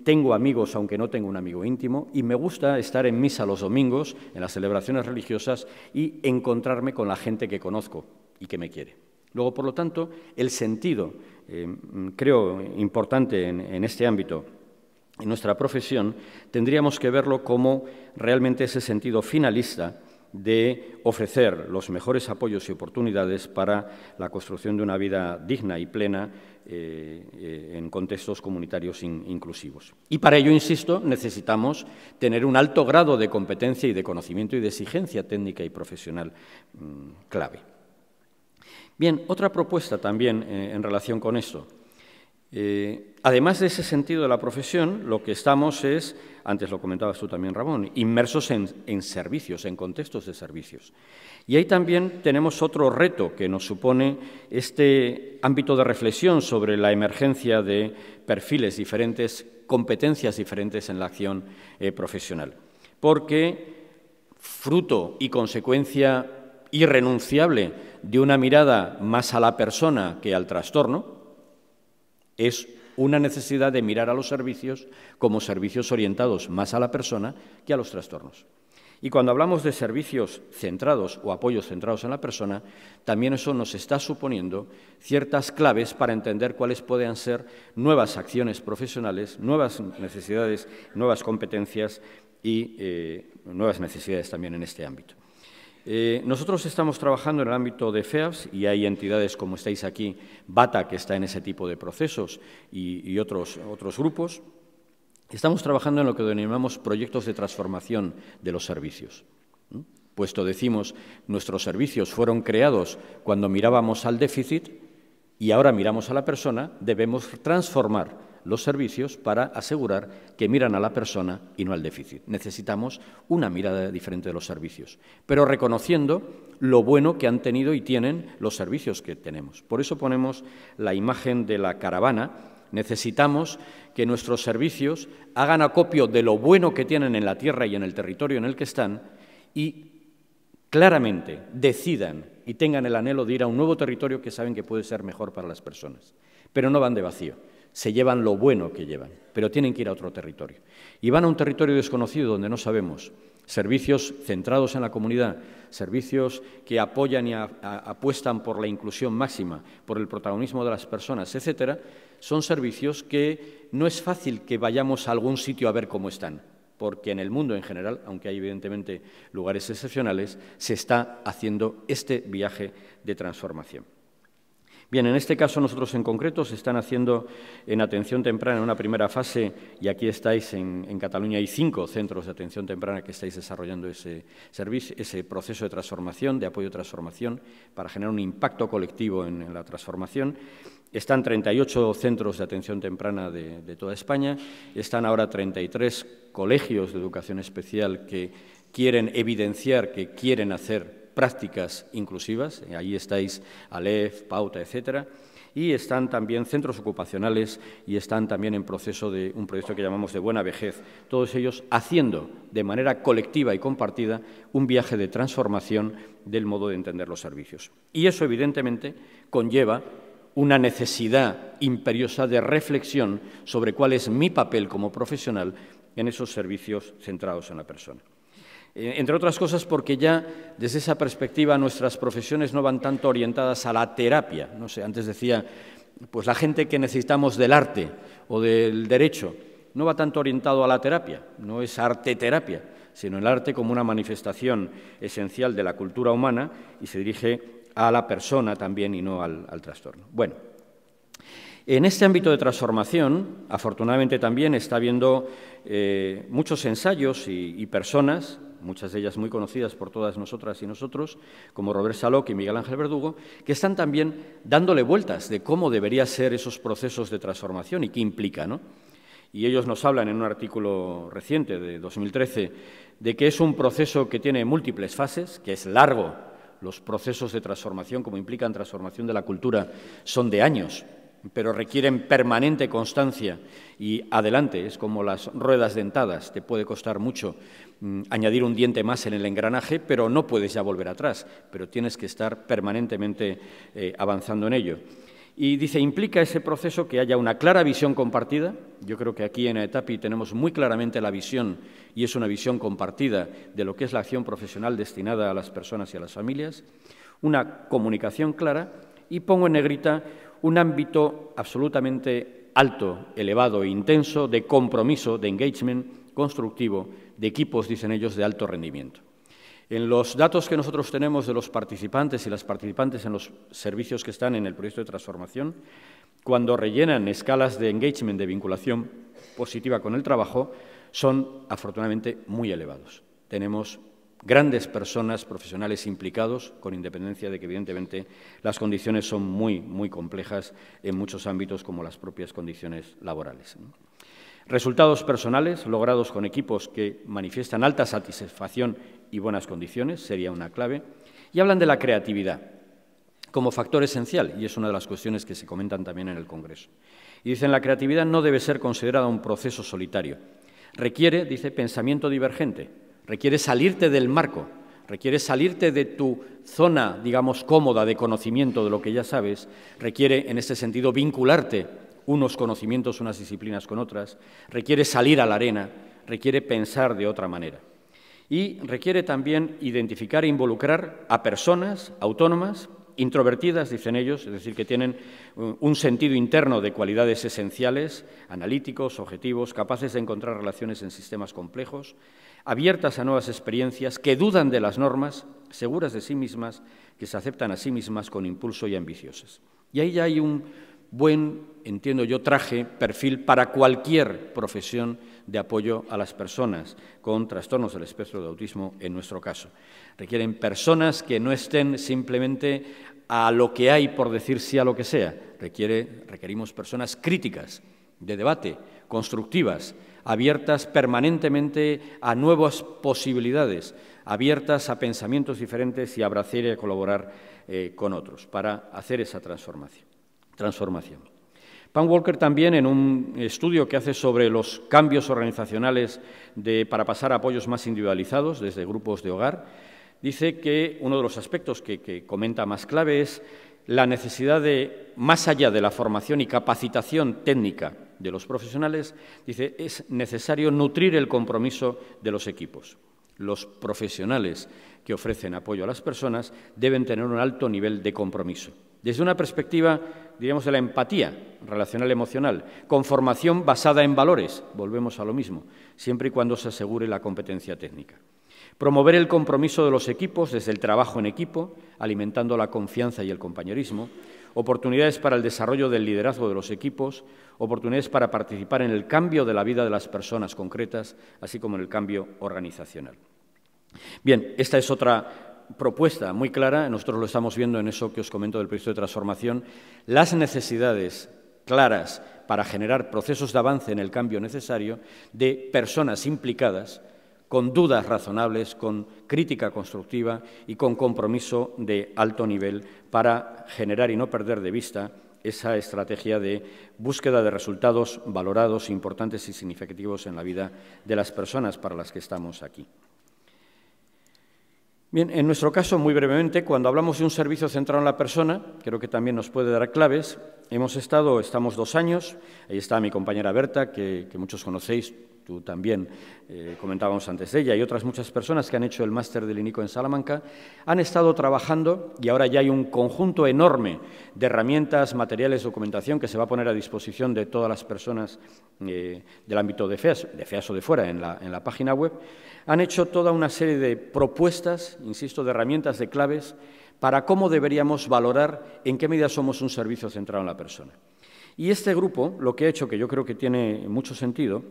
tengo amigos aunque no tengo un amigo íntimo y me gusta estar en misa los domingos, en las celebraciones religiosas y encontrarme con la gente que conozco y que me quiere. Luego, por lo tanto, el sentido, creo, importante en este ámbito, en nuestra profesión, tendríamos que verlo como realmente ese sentido finalista de ofrecer los mejores apoyos y oportunidades para la construcción de una vida digna y plena en contextos comunitarios inclusivos. Y para ello, insisto, necesitamos tener un alto grado de competencia y de conocimiento y de exigencia técnica y profesional clave. Bien, otra propuesta también en relación con esto. Además de ese sentido de la profesión, lo que estamos es, antes lo comentabas tú también, Ramón, inmersos en servicios, en contextos de servicios. Y ahí también tenemos otro reto que nos supone este ámbito de reflexión sobre la emergencia de perfiles diferentes, competencias diferentes en la acción profesional. Porque fruto y consecuencia irrenunciable de una mirada más a la persona que al trastorno, es una necesidad de mirar a los servicios como servicios orientados más a la persona que a los trastornos. Y cuando hablamos de servicios centrados o apoyos centrados en la persona, también eso nos está suponiendo ciertas claves para entender cuáles pueden ser nuevas acciones profesionales, nuevas necesidades, nuevas competencias y nuevas necesidades también en este ámbito. Nosotros estamos trabajando en el ámbito de FEAPS y hay entidades como estáis aquí, BATA, que está en ese tipo de procesos y otros grupos. Estamos trabajando en lo que denominamos proyectos de transformación de los servicios. Puesto decimos, nuestros servicios fueron creados cuando mirábamos al déficit y ahora miramos a la persona, debemos transformar los servicios para asegurar que miran a la persona y no al déficit. Necesitamos una mirada diferente de los servicios, pero reconociendo lo bueno que han tenido y tienen los servicios que tenemos. Por eso ponemos la imagen de la caravana. Necesitamos que nuestros servicios hagan acopio de lo bueno que tienen en la tierra y en el territorio en el que están y claramente decidan y tengan el anhelo de ir a un nuevo territorio que saben que puede ser mejor para las personas. Pero no van de vacío, se llevan lo bueno que llevan, pero tienen que ir a otro territorio. Y van a un territorio desconocido donde no sabemos. Servicios centrados en la comunidad, servicios que apoyan y apuestan por la inclusión máxima, por el protagonismo de las personas, etcétera, son servicios que no es fácil que vayamos a algún sitio a ver cómo están, porque en el mundo en general, aunque hay evidentemente lugares excepcionales, se está haciendo este viaje de transformación. Bien, en este caso nosotros en concreto se están haciendo en atención temprana en una primera fase, y aquí estáis en Cataluña, hay 5 centros de atención temprana que estáis desarrollando ese proceso de transformación, de apoyo de transformación, para generar un impacto colectivo en la transformación. Están 38 centros de atención temprana de toda España, están ahora 33 colegios de educación especial que quieren evidenciar que quieren hacer prácticas inclusivas, ahí estáis Aleph, Pauta, etcétera, y están también centros ocupacionales y están también en proceso de un proyecto que llamamos de buena vejez, todos ellos haciendo de manera colectiva y compartida un viaje de transformación del modo de entender los servicios. Y eso, evidentemente, conlleva una necesidad imperiosa de reflexión sobre cuál es mi papel como profesional en esos servicios centrados en la persona. Entre otras cosas porque ya desde esa perspectiva nuestras profesiones no van tanto orientadas a la terapia. No sé, antes decía, pues la gente que necesitamos del arte o del derecho no va tanto orientado a la terapia, no es arte-terapia, sino el arte como una manifestación esencial de la cultura humana y se dirige a la persona también y no al trastorno. Bueno, en este ámbito de transformación, afortunadamente también está habiendo muchos ensayos y personas, muchas de ellas muy conocidas por todas nosotras y nosotros, como Robert Saloc y Miguel Ángel Verdugo, que están también dándole vueltas de cómo deberían ser esos procesos de transformación y qué implica, ¿no? Y ellos nos hablan en un artículo reciente de 2013 de que es un proceso que tiene múltiples fases, que es largo. Los procesos de transformación, como implican transformación de la cultura, son de años, pero requieren permanente constancia y adelante, es como las ruedas dentadas, te puede costar mucho añadir un diente más en el engranaje, pero no puedes ya volver atrás, pero tienes que estar permanentemente avanzando en ello. Y dice, implica ese proceso que haya una clara visión compartida. Yo creo que aquí en AETAPI tenemos muy claramente la visión, y es una visión compartida, de lo que es la acción profesional destinada a las personas y a las familias, una comunicación clara, y pongo en negrita un ámbito absolutamente alto, elevado e intenso de compromiso, de engagement constructivo, de equipos, dicen ellos, de alto rendimiento. En los datos que nosotros tenemos de los participantes y las participantes en los servicios que están en el proyecto de transformación, cuando rellenan escalas de engagement, de vinculación positiva con el trabajo, son afortunadamente muy elevados. Tenemos grandes personas, profesionales implicados, con independencia de que, evidentemente, las condiciones son muy complejas en muchos ámbitos, como las propias condiciones laborales. Resultados personales logrados con equipos que manifiestan alta satisfacción y buenas condiciones, sería una clave, y hablan de la creatividad como factor esencial, y es una de las cuestiones que se comentan también en el Congreso. Y dicen, la creatividad no debe ser considerada un proceso solitario. Requiere, dice, pensamiento divergente, requiere salirte del marco, requiere salirte de tu zona, digamos, cómoda de conocimiento de lo que ya sabes, requiere, en este sentido, vincularte unos conocimientos, unas disciplinas con otras, requiere salir a la arena, requiere pensar de otra manera. Y requiere también identificar e involucrar a personas autónomas, introvertidas, dicen ellos, es decir, que tienen un sentido interno de cualidades esenciales, analíticos, objetivos, capaces de encontrar relaciones en sistemas complejos, abiertas a nuevas experiencias, que dudan de las normas, seguras de sí mismas, que se aceptan a sí mismas con impulso y ambiciosas. Y ahí ya hay un buen, entiendo yo, perfil para cualquier profesión de apoyo a las personas con trastornos del espectro de autismo, en nuestro caso. Requieren personas que no estén simplemente a lo que hay por decir sí a lo que sea. Requerimos personas críticas, de debate, constructivas, abiertas permanentemente a nuevas posibilidades, abiertas a pensamientos diferentes y a abrazar y a colaborar con otros para hacer esa transformación. Pam Walker también, en un estudio que hace sobre los cambios organizacionales para pasar a apoyos más individualizados desde grupos de hogar, dice que uno de los aspectos que comenta más clave es la necesidad de, más allá de la formación y capacitación técnica de los profesionales, dice, es necesario nutrir el compromiso de los equipos. Los profesionales que ofrecen apoyo a las personas deben tener un alto nivel de compromiso. Desde una perspectiva, diríamos, de la empatía relacional emocional, con formación basada en valores, volvemos a lo mismo, siempre y cuando se asegure la competencia técnica. Promover el compromiso de los equipos desde el trabajo en equipo, alimentando la confianza y el compañerismo, oportunidades para el desarrollo del liderazgo de los equipos, oportunidades para participar en el cambio de la vida de las personas concretas, así como en el cambio organizacional. Bien, esta es otra propuesta muy clara, nosotros lo estamos viendo en eso que os comento del proyecto de transformación, las necesidades claras para generar procesos de avance en el cambio necesario de personas implicadas, con dudas razonables, con crítica constructiva y con compromiso de alto nivel para generar y no perder de vista esa estrategia de búsqueda de resultados valorados, importantes y significativos en la vida de las personas para las que estamos aquí. Bien, en nuestro caso, muy brevemente, cuando hablamos de un servicio centrado en la persona, creo que también nos puede dar claves. Estamos 2 años, ahí está mi compañera Berta, que muchos conocéis, tú también comentábamos antes de ella, y otras muchas personas que han hecho el máster del INICO en Salamanca, han estado trabajando y ahora ya hay un conjunto enorme de herramientas, materiales, documentación que se va a poner a disposición de todas las personas del ámbito de FEAS o de fuera en la página web. Han hecho toda una serie de propuestas, insisto, de herramientas, de claves, para cómo deberíamos valorar en qué medida somos un servicio centrado en la persona. Y este grupo, lo que ha hecho, que yo creo que tiene mucho sentido,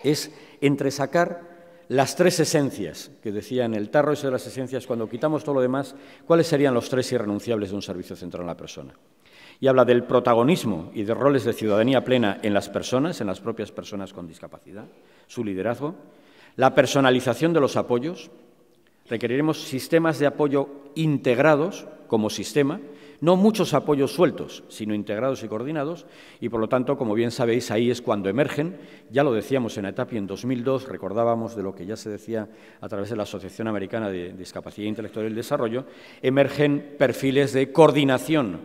es entresacar las 3 esencias, que decía en el tarro ese de las esencias, cuando quitamos todo lo demás, ¿cuáles serían los 3 irrenunciables de un servicio centrado en la persona? Y habla del protagonismo y de roles de ciudadanía plena en las personas, en las propias personas con discapacidad, su liderazgo, la personalización de los apoyos. Requeriremos sistemas de apoyo integrados como sistema, no muchos apoyos sueltos, sino integrados y coordinados, y por lo tanto, como bien sabéis, ahí es cuando emergen, ya lo decíamos en AETAPI en 2002, recordábamos de lo que ya se decía a través de la Asociación Americana de Discapacidad Intelectual y el Desarrollo, emergen perfiles de coordinación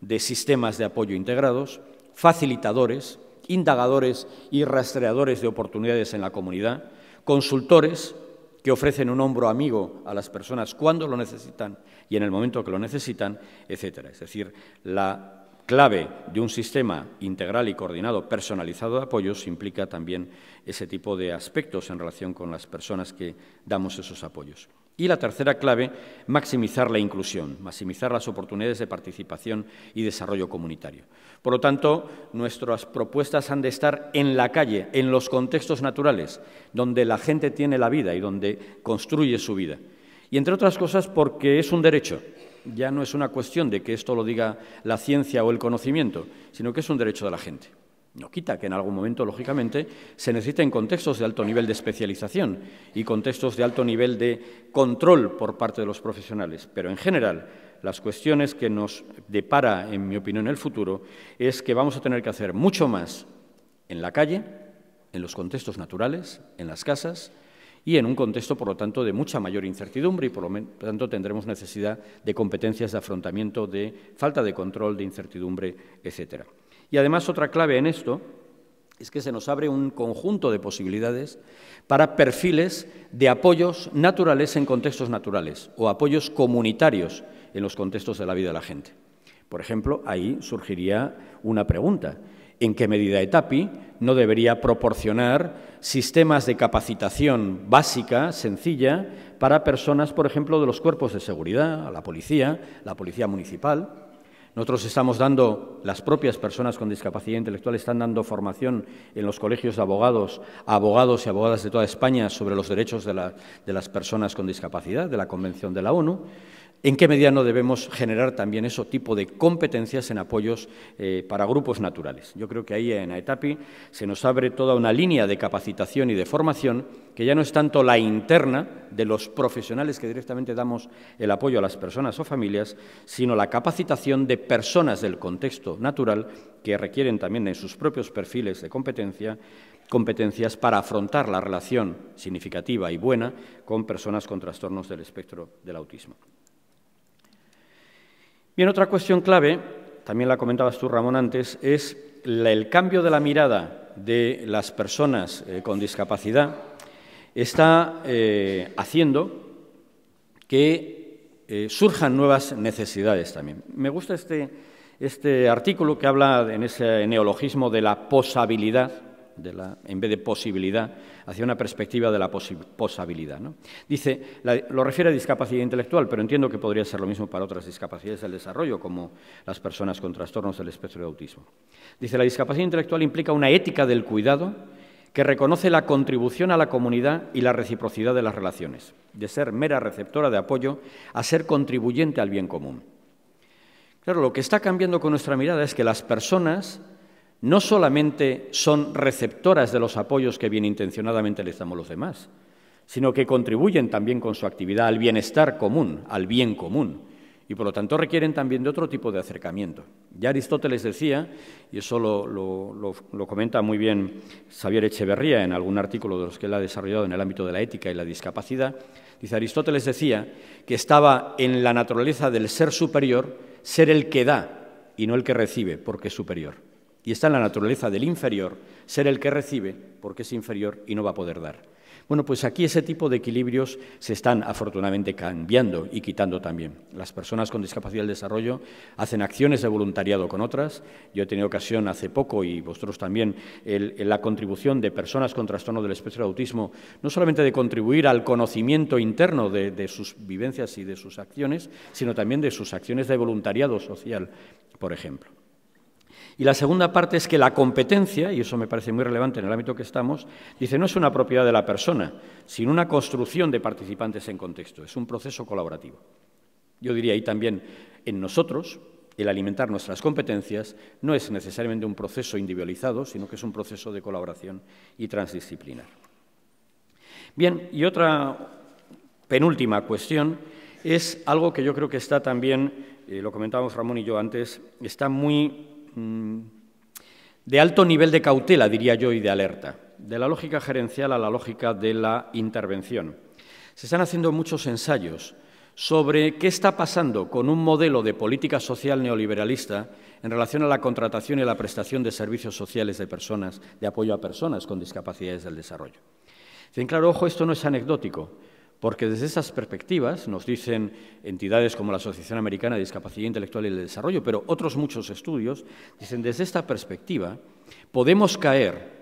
de sistemas de apoyo integrados, facilitadores, indagadores y rastreadores de oportunidades en la comunidad, consultores que ofrecen un hombro amigo a las personas cuando lo necesitan y en el momento que lo necesitan, etcétera. Es decir, la clave de un sistema integral y coordinado personalizado de apoyos implica también ese tipo de aspectos en relación con las personas que damos esos apoyos. Y la tercera clave, maximizar la inclusión, maximizar las oportunidades de participación y desarrollo comunitario. Por lo tanto, nuestras propuestas han de estar en la calle, en los contextos naturales, donde la gente tiene la vida y donde construye su vida. Y, entre otras cosas, porque es un derecho. Ya no es una cuestión de que esto lo diga la ciencia o el conocimiento, sino que es un derecho de la gente. No quita que en algún momento, lógicamente, se necesiten contextos de alto nivel de especialización y contextos de alto nivel de control por parte de los profesionales, pero en general las cuestiones que nos depara, en mi opinión, el futuro es que vamos a tener que hacer mucho más en la calle, en los contextos naturales, en las casas y en un contexto, por lo tanto, de mucha mayor incertidumbre y, por lo tanto, tendremos necesidad de competencias de afrontamiento, de falta de control, de incertidumbre, etcétera. Y además otra clave en esto es que se nos abre un conjunto de posibilidades para perfiles de apoyos naturales en contextos naturales o apoyos comunitarios en los contextos de la vida de la gente. Por ejemplo, ahí surgiría una pregunta. ¿En qué medida ETAPI no debería proporcionar sistemas de capacitación básica, sencilla, para personas, por ejemplo, de los cuerpos de seguridad, la policía municipal? Nosotros estamos dando, las propias personas con discapacidad intelectual están dando formación en los colegios de abogados a abogados y abogadas de toda España sobre los derechos de las personas con discapacidad, de la Convención de la ONU. ¿En qué medida no debemos generar también ese tipo de competencias en apoyos para grupos naturales? Yo creo que ahí en ETAPI se nos abre toda una línea de capacitación y de formación que ya no es tanto la interna de los profesionales que directamente damos el apoyo a las personas o familias, sino la capacitación de personas del contexto natural que requieren también en sus propios perfiles de competencias para afrontar la relación significativa y buena con personas con trastornos del espectro del autismo. Bien, otra cuestión clave, también la comentabas tú, Ramón, antes, es el cambio de la mirada de las personas con discapacidad está haciendo que surjan nuevas necesidades también. Me gusta este artículo que habla en ese neologismo de la posabilidad, en vez de posibilidad, hacia una perspectiva de la posabilidad, ¿no? Dice, lo refiere a discapacidad intelectual, pero entiendo que podría ser lo mismo para otras discapacidades del desarrollo, como las personas con trastornos del espectro de autismo. Dice, la discapacidad intelectual implica una ética del cuidado que reconoce la contribución a la comunidad y la reciprocidad de las relaciones, de ser mera receptora de apoyo a ser contribuyente al bien común. Claro, lo que está cambiando con nuestra mirada es que las personas no solamente son receptoras de los apoyos que bien intencionadamente les damos los demás, sino que contribuyen también con su actividad al bienestar común, al bien común, y por lo tanto requieren también de otro tipo de acercamiento. Ya Aristóteles decía, y eso lo comenta muy bien Xavier Echeverría en algún artículo de los que él ha desarrollado en el ámbito de la ética y la discapacidad, dice, Aristóteles decía que estaba en la naturaleza del ser superior ser el que da y no el que recibe, porque es superior. Y está en la naturaleza del inferior ser el que recibe porque es inferior y no va a poder dar. Bueno, pues aquí ese tipo de equilibrios se están afortunadamente cambiando y quitando también. Las personas con discapacidad del desarrollo hacen acciones de voluntariado con otras. Yo he tenido ocasión hace poco, y vosotros también, en la contribución de personas con trastorno del espectro de autismo, no solamente de contribuir al conocimiento interno de sus vivencias y de sus acciones, sino también de sus acciones de voluntariado social, por ejemplo. Y la segunda parte es que la competencia, y eso me parece muy relevante en el ámbito que estamos, dice, no es una propiedad de la persona, sino una construcción de participantes en contexto, es un proceso colaborativo. Yo diría ahí también, en nosotros, el alimentar nuestras competencias no es necesariamente un proceso individualizado, sino que es un proceso de colaboración y transdisciplinar. Bien, y otra penúltima cuestión es algo que yo creo que está también, lo comentábamos Ramón y yo antes, está muy de alto nivel de cautela, diría yo, y de alerta, de la lógica gerencial a la lógica de la intervención. Se están haciendo muchos ensayos sobre qué está pasando con un modelo de política social neoliberalista en relación a la contratación y la prestación de servicios sociales de personas, de apoyo a personas con discapacidades del desarrollo. Dicen, claro, ojo, esto no es anecdótico, porque desde esas perspectivas, nos dicen entidades como la Asociación Americana de Discapacidad Intelectual y el Desarrollo, pero otros muchos estudios, dicen desde esta perspectiva podemos caer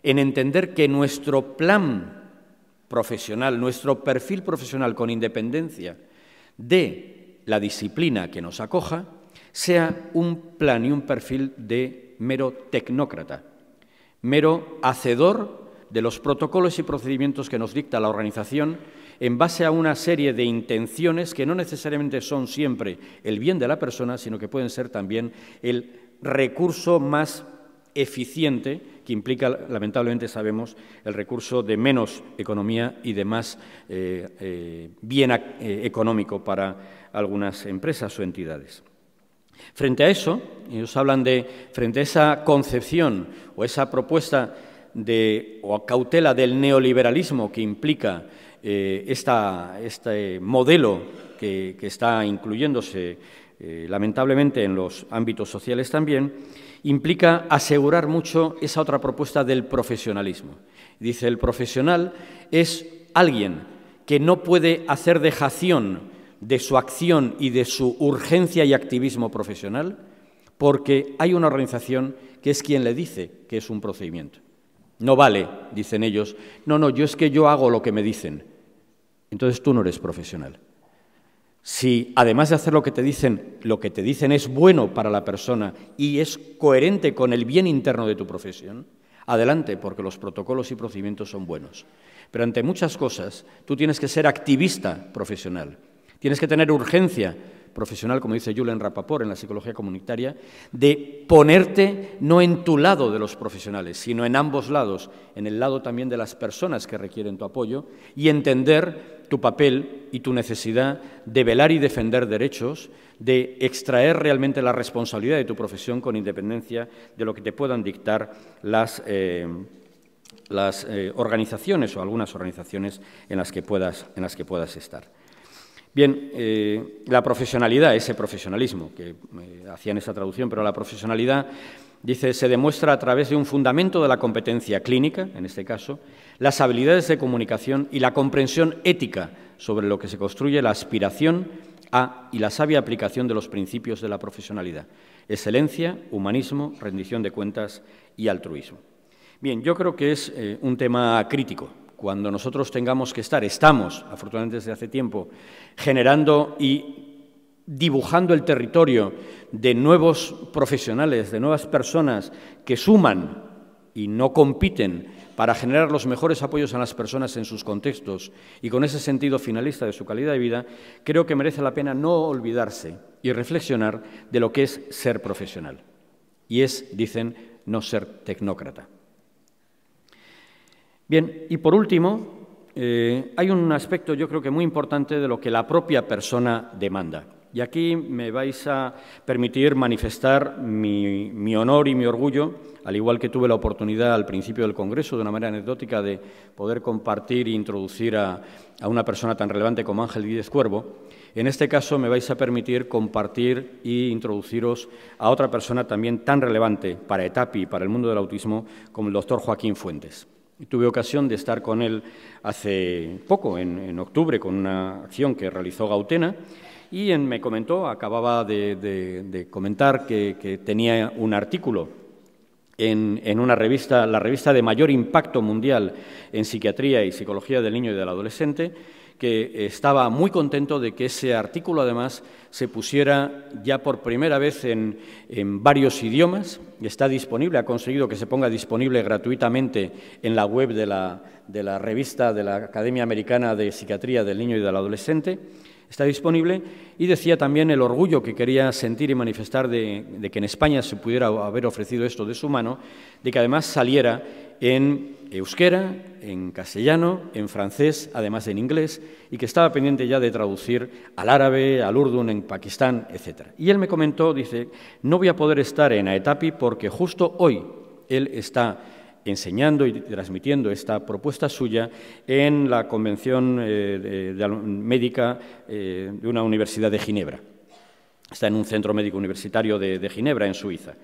en entender que nuestro plan profesional, nuestro perfil profesional con independencia de la disciplina que nos acoja, sea un plan y un perfil de mero tecnócrata, mero hacedor de los protocolos y procedimientos que nos dicta la organización en base a una serie de intenciones que no necesariamente son siempre el bien de la persona, sino que pueden ser también el recurso más eficiente, que implica, lamentablemente sabemos, el recurso de menos economía y de más bien económico para algunas empresas o entidades. Frente a eso, ellos hablan frente a esa concepción o esa propuesta o cautela del neoliberalismo que implica este modelo que está incluyéndose lamentablemente en los ámbitos sociales también, implica asegurar mucho esa otra propuesta del profesionalismo. Dice, el profesional es alguien que no puede hacer dejación de su acción y de su urgencia y activismo profesional porque hay una organización que es quien le dice que es un procedimiento. No vale, dicen ellos, no, yo es que yo hago lo que me dicen. Entonces tú no eres profesional. Si además de hacer lo que te dicen es bueno para la persona y es coherente con el bien interno de tu profesión, adelante, porque los protocolos y procedimientos son buenos. Pero ante muchas cosas, tú tienes que ser activista profesional, tienes que tener urgencia profesional, como dice Julen Rapaport en la psicología comunitaria, de ponerte no en tu lado de los profesionales, sino en ambos lados, en el lado también de las personas que requieren tu apoyo y entender tu papel y tu necesidad de velar y defender derechos, de extraer realmente la responsabilidad de tu profesión con independencia de lo que te puedan dictar las organizaciones o algunas organizaciones en las que puedas estar. Bien, la profesionalidad, ese profesionalismo que hacían esa traducción, pero la profesionalidad, dice, se demuestra a través de un fundamento de la competencia clínica, en este caso, las habilidades de comunicación y la comprensión ética sobre lo que se construye la aspiración a y la sabia aplicación de los principios de la profesionalidad, excelencia, humanismo, rendición de cuentas y altruismo. Bien, yo creo que es un tema crítico. Cuando nosotros estamos, afortunadamente desde hace tiempo, generando y dibujando el territorio de nuevos profesionales, de nuevas personas que suman y no compiten para generar los mejores apoyos a las personas en sus contextos y con ese sentido finalista de su calidad de vida, creo que merece la pena no olvidarse y reflexionar de lo que es ser profesional. Y es, dicen, no ser tecnócrata. Bien, y por último, hay un aspecto yo creo que muy importante de lo que la propia persona demanda. Y aquí me vais a permitir manifestar mi honor y mi orgullo, al igual que tuve la oportunidad al principio del Congreso, de una manera anecdótica, de poder compartir e introducir a una persona tan relevante como Ángel Díez Cuervo. En este caso me vais a permitir compartir e introduciros a otra persona también tan relevante para ETAPI y para el mundo del autismo como el doctor Joaquín Fuentes. Tuve ocasión de estar con él hace poco, en octubre, con una acción que realizó Gautena, y me comentó, acababa de comentar que tenía un artículo en una revista, la revista de mayor impacto mundial en psiquiatría y psicología del niño y del adolescente, que estaba muy contento de que ese artículo, además, se pusiera ya por primera vez en varios idiomas. Está disponible, ha conseguido que se ponga disponible gratuitamente en la web de la revista de la Academia Americana de Psiquiatría del Niño y del Adolescente. Está disponible y decía también el orgullo que quería sentir y manifestar de que en España se pudiera haber ofrecido esto de su mano, de que además saliera en euskera, en castellano, en francés, además en inglés, y que estaba pendiente ya de traducir al árabe, al urdun, en Pakistán, etc. Y él me comentó, dice, no voy a poder estar en ETAPI porque justo hoy él está enseñando y transmitiendo esta propuesta suya en la Convención Médica de una universidad de Ginebra. Está en un centro médico universitario de Ginebra, en Suiza.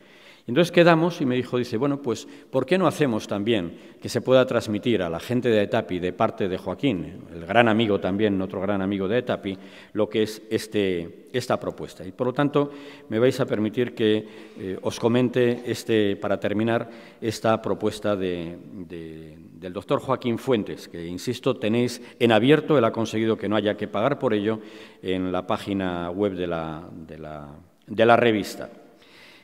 Entonces quedamos y me dijo, dice, bueno, pues ¿por qué no hacemos también que se pueda transmitir a la gente de ETAPI de parte de Joaquín, el gran amigo también, otro gran amigo de ETAPI, lo que es esta propuesta? Y por lo tanto me vais a permitir que os comente, para terminar, esta propuesta del doctor Joaquín Fuentes, que, insisto, tenéis en abierto, él ha conseguido que no haya que pagar por ello en la página web de la revista.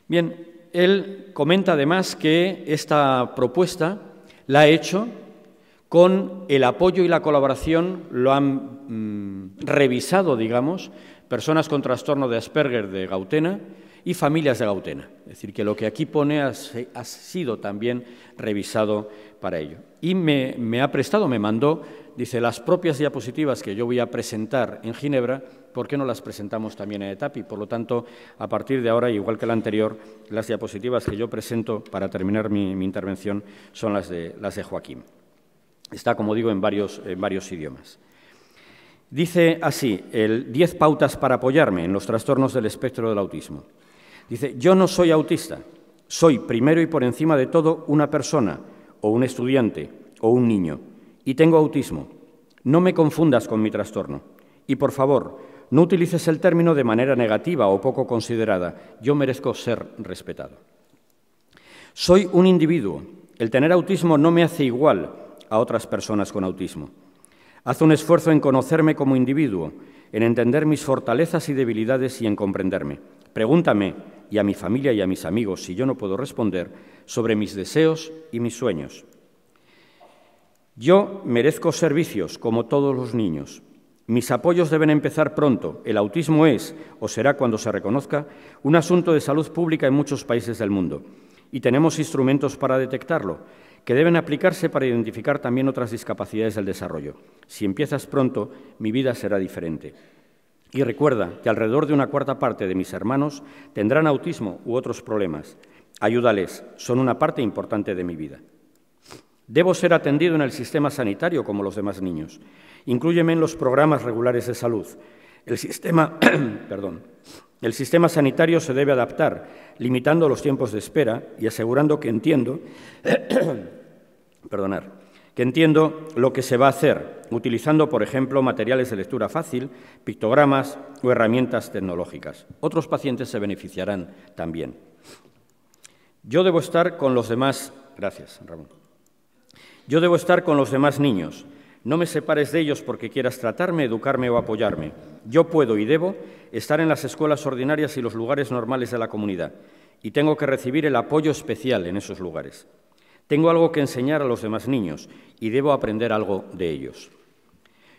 Bien, él comenta además que esta propuesta la ha hecho con el apoyo y la colaboración, lo han revisado, digamos, personas con trastorno de Asperger de Gautena y familias de Gautena. Es decir, que lo que aquí pone ha sido también revisado para ello. Y me mandó, dice, las propias diapositivas que yo voy a presentar en Ginebra, ¿por qué no las presentamos también en ETAPI? Por lo tanto, a partir de ahora, igual que la anterior, las diapositivas que yo presento para terminar mi intervención son las de Joaquín. Está, como digo, en varios idiomas. Dice así, 10 pautas para apoyarme en los trastornos del espectro del autismo. Dice, yo no soy autista, Soy primero y por encima de todo una persona, o un estudiante, o un niño, y tengo autismo. No me confundas con mi trastorno. Y, por favor, no utilices el término de manera negativa o poco considerada. Yo merezco ser respetado. Soy un individuo. El tener autismo no me hace igual a otras personas con autismo. Haz un esfuerzo en conocerme como individuo, en entender mis fortalezas y debilidades y en comprenderme. Pregúntame, y a mi familia y a mis amigos, si yo no puedo responder, sobre mis deseos y mis sueños. Yo merezco servicios, como todos los niños. Mis apoyos deben empezar pronto. El autismo es, o será cuando se reconozca, un asunto de salud pública en muchos países del mundo. Y tenemos instrumentos para detectarlo, que deben aplicarse para identificar también otras discapacidades del desarrollo. Si empiezas pronto, mi vida será diferente. Y recuerda que alrededor de una cuarta parte de mis hermanos tendrán autismo u otros problemas. Ayúdales, son una parte importante de mi vida. Debo ser atendido en el sistema sanitario como los demás niños. Inclúyeme en los programas regulares de salud. El sistema sanitario se debe adaptar, limitando los tiempos de espera y asegurando que entiendo lo que se va a hacer, utilizando, por ejemplo, materiales de lectura fácil, pictogramas o herramientas tecnológicas. Otros pacientes se beneficiarán también. Yo debo estar con los demás. Gracias, Ramón. Yo debo estar con los demás niños. No me separes de ellos porque quieras tratarme, educarme o apoyarme. Yo puedo y debo estar en las escuelas ordinarias y los lugares normales de la comunidad, y tengo que recibir el apoyo especial en esos lugares. Tengo algo que enseñar a los demás niños y debo aprender algo de ellos.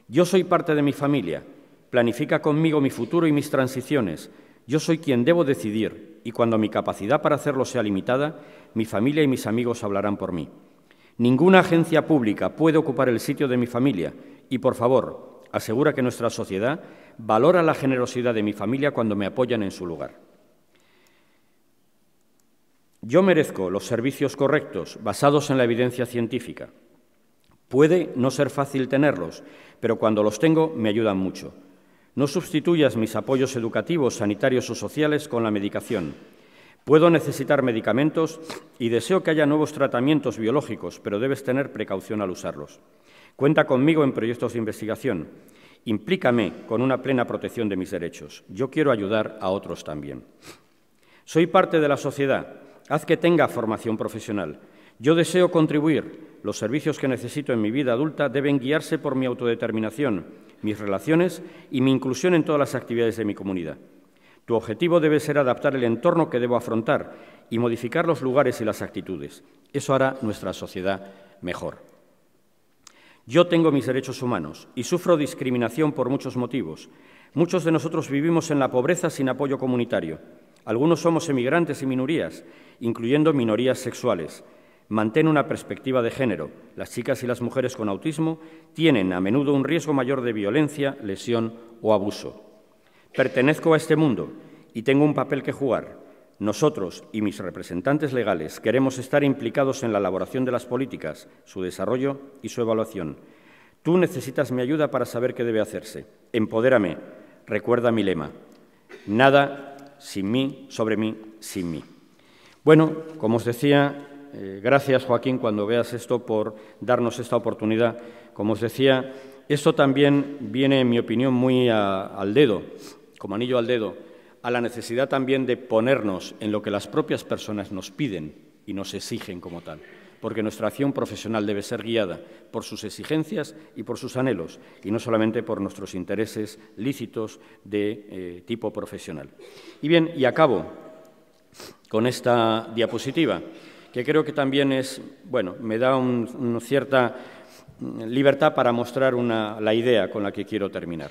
Yo soy parte de mi familia. Planifica conmigo mi futuro y mis transiciones. Yo soy quien debo decidir, y cuando mi capacidad para hacerlo sea limitada, mi familia y mis amigos hablarán por mí. Ninguna agencia pública puede ocupar el sitio de mi familia y, por favor, asegura que nuestra sociedad valora la generosidad de mi familia cuando me apoyan en su lugar. Yo merezco los servicios correctos, basados en la evidencia científica. Puede no ser fácil tenerlos, pero cuando los tengo me ayudan mucho. No sustituyas mis apoyos educativos, sanitarios o sociales con la medicación. Puedo necesitar medicamentos y deseo que haya nuevos tratamientos biológicos, pero debes tener precaución al usarlos. Cuenta conmigo en proyectos de investigación. Implícame con una plena protección de mis derechos. Yo quiero ayudar a otros también. Soy parte de la sociedad. Haz que tenga formación profesional. Yo deseo contribuir. Los servicios que necesito en mi vida adulta deben guiarse por mi autodeterminación, mis relaciones y mi inclusión en todas las actividades de mi comunidad. Tu objetivo debe ser adaptar el entorno que debo afrontar y modificar los lugares y las actitudes. Eso hará nuestra sociedad mejor. Yo tengo mis derechos humanos y sufro discriminación por muchos motivos. Muchos de nosotros vivimos en la pobreza sin apoyo comunitario. Algunos somos emigrantes y minorías, incluyendo minorías sexuales. Mantén una perspectiva de género. Las chicas y las mujeres con autismo tienen a menudo un riesgo mayor de violencia, lesión o abuso. Pertenezco a este mundo y tengo un papel que jugar. Nosotros y mis representantes legales queremos estar implicados en la elaboración de las políticas, su desarrollo y su evaluación. Tú necesitas mi ayuda para saber qué debe hacerse. Empodérame. Recuerda mi lema. Nada sin mí, sobre mí, sin mí. Bueno, como os decía, gracias, Joaquín, cuando veas esto, por darnos esta oportunidad. Como os decía, esto también viene, en mi opinión, muy al dedo, como anillo al dedo, a la necesidad también de ponernos en lo que las propias personas nos piden y nos exigen como tal, porque nuestra acción profesional debe ser guiada por sus exigencias y por sus anhelos, y no solamente por nuestros intereses lícitos de tipo profesional. Y bien, y acabo con esta diapositiva, que creo que también es, bueno, me da una cierta libertad para mostrar la idea con la que quiero terminar.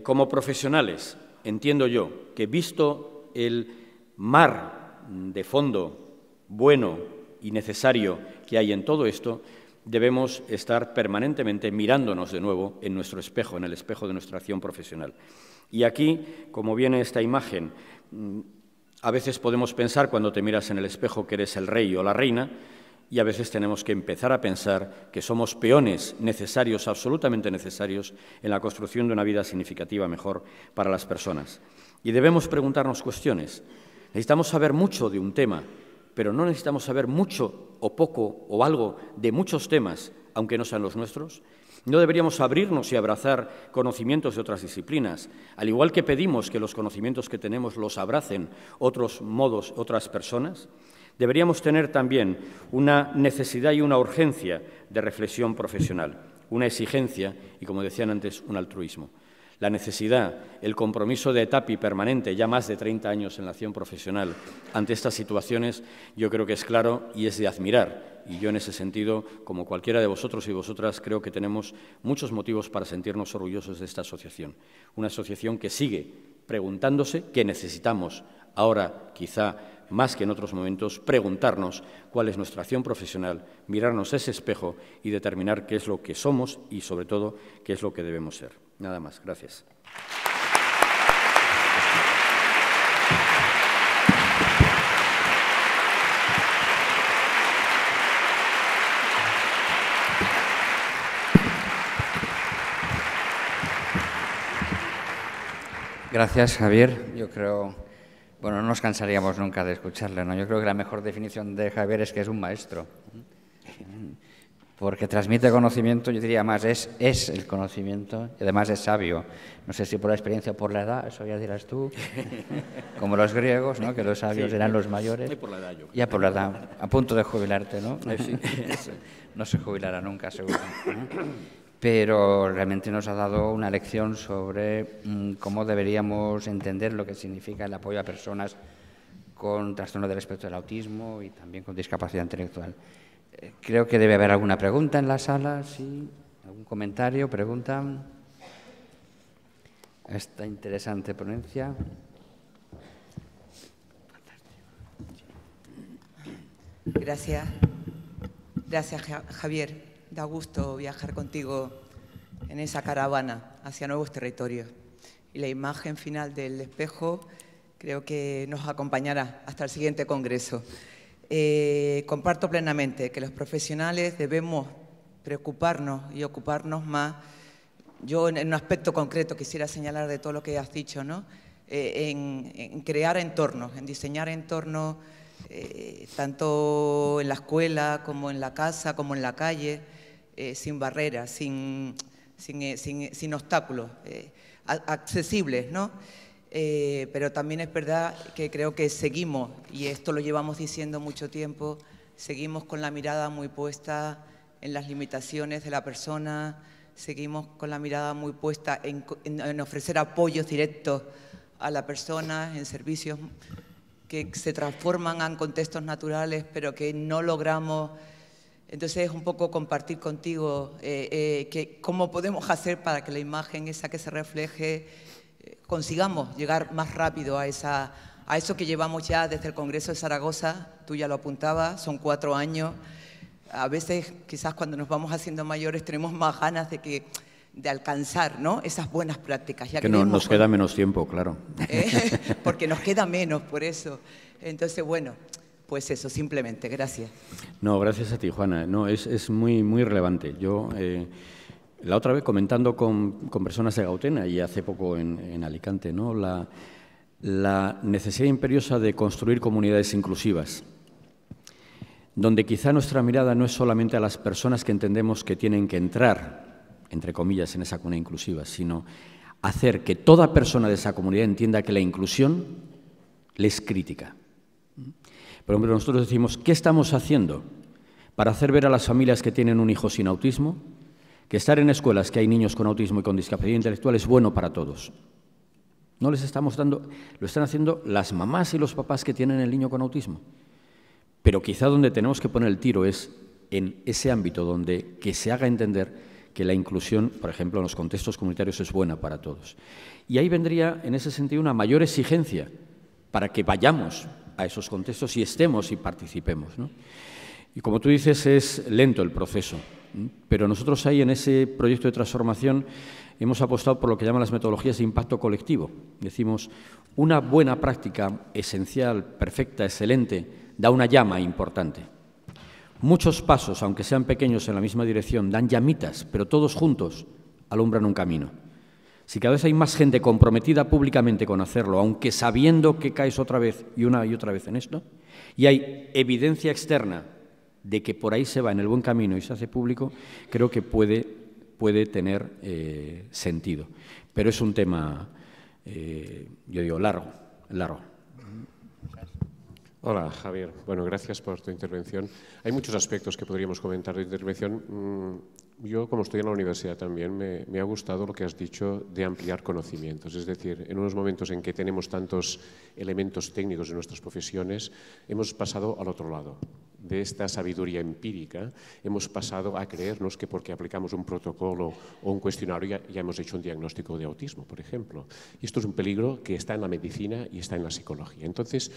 Como profesionales, entiendo yo que, visto el mar de fondo bueno y necesario que hay en todo esto, debemos estar permanentemente mirándonos de nuevo en nuestro espejo, en el espejo de nuestra acción profesional. Y aquí, como viene esta imagen, a veces podemos pensar, cuando te miras en el espejo, que eres el rey o la reina, y a veces tenemos que empezar a pensar que somos peones necesarios, absolutamente necesarios, en la construcción de una vida significativa mejor para las personas. Y debemos preguntarnos cuestiones. Necesitamos saber mucho de un tema, pero no necesitamos saber mucho o poco o algo de muchos temas, aunque no sean los nuestros. No deberíamos abrirnos y abrazar conocimientos de otras disciplinas, al igual que pedimos que los conocimientos que tenemos los abracen otros modos, otras personas. Deberíamos tener también una necesidad y una urgencia de reflexión profesional, una exigencia y, como decían antes, un altruismo. La necesidad, el compromiso de etapa y permanente, ya más de 30 años en la acción profesional, ante estas situaciones, yo creo que es claro y es de admirar. Y yo, en ese sentido, como cualquiera de vosotros y vosotras, creo que tenemos muchos motivos para sentirnos orgullosos de esta asociación. Una asociación que sigue preguntándose qué necesitamos ahora, quizá más que en otros momentos, preguntarnos cuál es nuestra acción profesional, mirarnos ese espejo y determinar qué es lo que somos y, sobre todo, qué es lo que debemos ser. Nada más. Gracias. Gracias, Javier. Yo creo, bueno, no nos cansaríamos nunca de escucharle, ¿no? Yo creo que la mejor definición de Javier es que es un maestro, porque transmite conocimiento, yo diría más, es el conocimiento, y además es sabio. No sé si por la experiencia o por la edad, eso ya dirás tú, como los griegos, ¿no? Que los sabios eran los mayores. Y por la edad, yo. Ya por la edad, a punto de jubilarte, ¿no? Sí. No se jubilará nunca, seguro. Pero realmente nos ha dado una lección sobre cómo deberíamos entender lo que significa el apoyo a personas con trastorno del espectro del autismo y también con discapacidad intelectual. Creo que debe haber alguna pregunta en la sala, ¿sí? ¿Algún comentario, pregunta? Esta interesante ponencia. Gracias. Gracias, Javier. Da gusto viajar contigo en esa caravana hacia nuevos territorios. Y la imagen final del espejo creo que nos acompañará hasta el siguiente congreso. Comparto plenamente que los profesionales debemos preocuparnos y ocuparnos más. Yo en un aspecto concreto quisiera señalar de todo lo que has dicho, ¿no? En crear entornos, en diseñar entornos, tanto en la escuela como en la casa, como en la calle, sin barreras, sin obstáculos, accesibles, ¿no? Pero también es verdad que creo que seguimos, y esto lo llevamos diciendo mucho tiempo, seguimos con la mirada muy puesta en las limitaciones de la persona, seguimos con la mirada muy puesta en ofrecer apoyos directos a la persona, en servicios que se transforman en contextos naturales, pero que no logramos. Entonces, es un poco compartir contigo cómo podemos hacer para que la imagen esa que se refleje consigamos llegar más rápido a eso que llevamos ya desde el Congreso de Zaragoza. Tú ya lo apuntabas, son 4 años. A veces, quizás cuando nos vamos haciendo mayores, tenemos más ganas de alcanzar, ¿no? Esas buenas prácticas. Ya que no, nos queda menos tiempo, claro. Porque nos queda menos, por eso. Entonces, bueno, pues eso, simplemente. Gracias. No, gracias a ti, Juana. No, es muy, muy relevante. Yo, la otra vez, comentando con personas de Gautena y hace poco en Alicante, ¿no? La necesidad imperiosa de construir comunidades inclusivas, donde quizá nuestra mirada no es solamente a las personas que entendemos que tienen que entrar, entre comillas, en esa comunidad inclusiva, sino hacer que toda persona de esa comunidad entienda que la inclusión le es crítica. Por ejemplo, nosotros decimos, ¿qué estamos haciendo para hacer ver a las familias que tienen un hijo sin autismo que estar en escuelas que hay niños con autismo y con discapacidad intelectual es bueno para todos? No les estamos dando, lo están haciendo las mamás y los papás que tienen el niño con autismo. Pero quizá donde tenemos que poner el tiro es en ese ámbito donde que se haga entender que la inclusión, por ejemplo, en los contextos comunitarios es buena para todos. Y ahí vendría, en ese sentido, una mayor exigencia para que vayamos a esos contextos y estemos y participemos, ¿no? Y como tú dices, es lento el proceso, pero nosotros ahí en ese proyecto de transformación hemos apostado por lo que llaman las metodologías de impacto colectivo. Decimos, una buena práctica esencial, perfecta, excelente, da una llama importante. Muchos pasos, aunque sean pequeños en la misma dirección, dan llamitas, pero todos juntos alumbran un camino. Si cada vez hay más gente comprometida públicamente con hacerlo, aunque sabiendo que caes otra vez y una y otra vez en esto, y hay evidencia externa de que por ahí se va en el buen camino y se hace público, creo que puede tener sentido. Pero es un tema, yo digo, largo. Hola, Javier. Bueno, gracias por tu intervención. Hay muchos aspectos que podríamos comentar de intervención. Yo, como estoy en la universidad también, me ha gustado lo que has dicho de ampliar conocimientos. Es decir, en unos momentos en que tenemos tantos elementos técnicos en nuestras profesiones, hemos pasado al otro lado. De esta sabiduría empírica, hemos pasado a creernos que porque aplicamos un protocolo o un cuestionario ya hemos hecho un diagnóstico de autismo, por ejemplo. Y esto es un peligro que está en la medicina y está en la psicología. Entonces,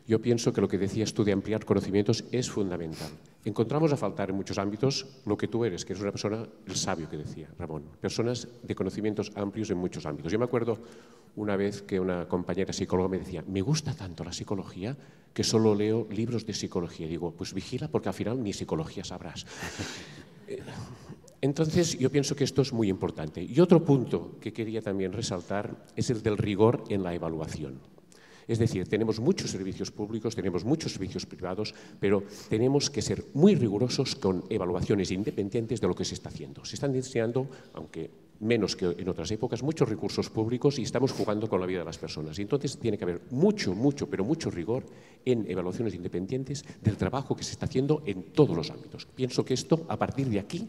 yo pienso que lo que decías tú de ampliar conocimientos es fundamental. Encontramos a faltar en muchos ámbitos lo que tú eres, que eres una persona, el sabio que decía Ramón, personas de conocimientos amplios en muchos ámbitos. Yo me acuerdo una vez que una compañera psicóloga me decía, me gusta tanto la psicología que solo leo libros de psicología. Y digo, pues vigila porque al final ni psicología sabrás. Entonces, yo pienso que esto es muy importante. Y otro punto que quería también resaltar es el del rigor en la evaluación. Es decir, tenemos muchos servicios públicos, tenemos muchos servicios privados, pero tenemos que ser muy rigurosos con evaluaciones independientes de lo que se está haciendo. Se están deseando, aunque menos que en otras épocas, muchos recursos públicos y estamos jugando con la vida de las personas. Y entonces tiene que haber mucho rigor en evaluaciones independientes del trabajo que se está haciendo en todos los ámbitos. Pienso que esto, a partir de aquí,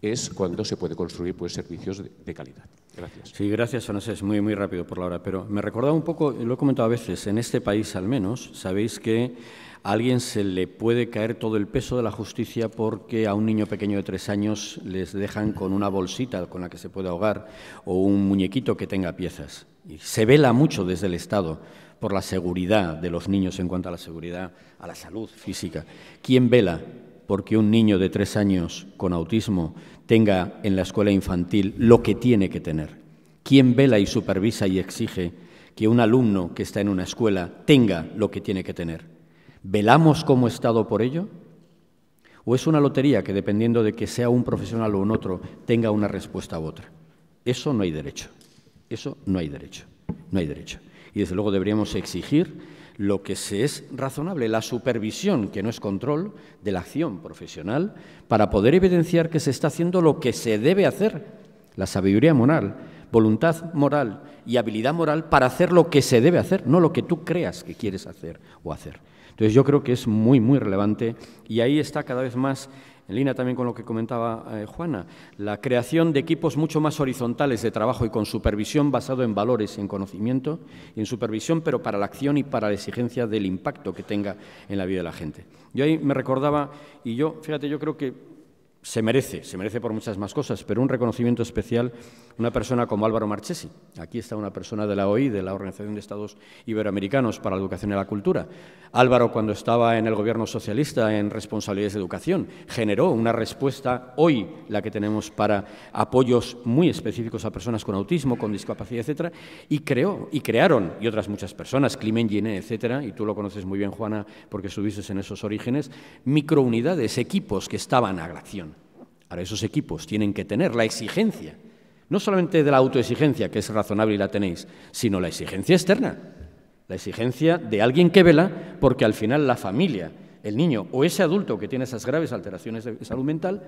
es cuando se puede construir pues, servicios de calidad. Gracias. Sí, gracias, Francés. Muy rápido por la hora. Pero me recordaba un poco, lo he comentado a veces, en este país al menos, sabéis que a alguien se le puede caer todo el peso de la justicia porque a un niño pequeño de 3 años les dejan con una bolsita con la que se puede ahogar o un muñequito que tenga piezas. Y se vela mucho desde el Estado por la seguridad de los niños en cuanto a la seguridad, a la salud física. ¿Quién vela porque un niño de 3 años con autismo tenga en la escuela infantil lo que tiene que tener? ¿Quién vela y supervisa y exige que un alumno que está en una escuela tenga lo que tiene que tener? ¿Velamos como Estado por ello? ¿O es una lotería que, dependiendo de que sea un profesional o un otro, tenga una respuesta u otra? Eso no hay derecho. Eso no hay derecho. No hay derecho. Y, desde luego, deberíamos exigir lo que se es razonable, la supervisión, que no es control, de la acción profesional, para poder evidenciar que se está haciendo lo que se debe hacer, la sabiduría moral, voluntad moral y habilidad moral para hacer lo que se debe hacer, no lo que tú creas que quieres hacer o hacer. Entonces, yo creo que es muy relevante y ahí está cada vez más, en línea también con lo que comentaba Juana, la creación de equipos mucho más horizontales de trabajo y con supervisión basado en valores, en conocimiento y en supervisión, pero para la acción y para la exigencia del impacto que tenga en la vida de la gente. Yo ahí me recordaba, y yo, fíjate, yo creo que se merece por muchas más cosas, pero un reconocimiento especial una persona como Álvaro Marchesi. Aquí está una persona de la OI, de la Organización de Estados Iberoamericanos para la Educación y la Cultura. Álvaro, cuando estaba en el gobierno socialista en responsabilidades de educación, generó una respuesta, hoy la que tenemos, para apoyos muy específicos a personas con autismo, con discapacidad, etcétera, y crearon, y otras muchas personas, Climent Giné, etcétera, y tú lo conoces muy bien, Juana, porque estuviste en esos orígenes, microunidades, equipos que estaban a la acción. Ahora, esos equipos tienen que tener la exigencia, no solamente de la autoexigencia, que es razonable y la tenéis, sino la exigencia externa, la exigencia de alguien que vela porque al final la familia, el niño o ese adulto que tiene esas graves alteraciones de salud mental,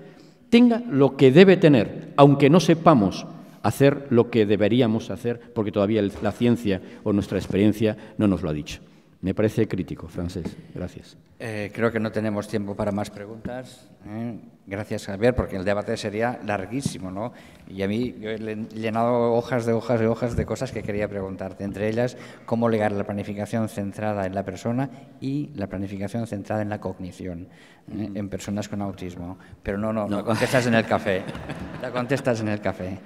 tenga lo que debe tener, aunque no sepamos hacer lo que deberíamos hacer, porque todavía la ciencia o nuestra experiencia no nos lo ha dicho. Me parece crítico, Francés. Gracias. Creo que no tenemos tiempo para más preguntas. Gracias, Javier, porque el debate sería larguísimo, ¿no? Y a mí yo he llenado hojas de cosas que quería preguntarte, entre ellas cómo ligar la planificación centrada en la persona y la planificación centrada en la cognición en personas con autismo. Pero no contestas en el café. La contestas en el café.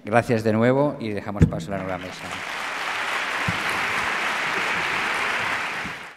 Gracias de nuevo y dejamos paso a la nueva mesa.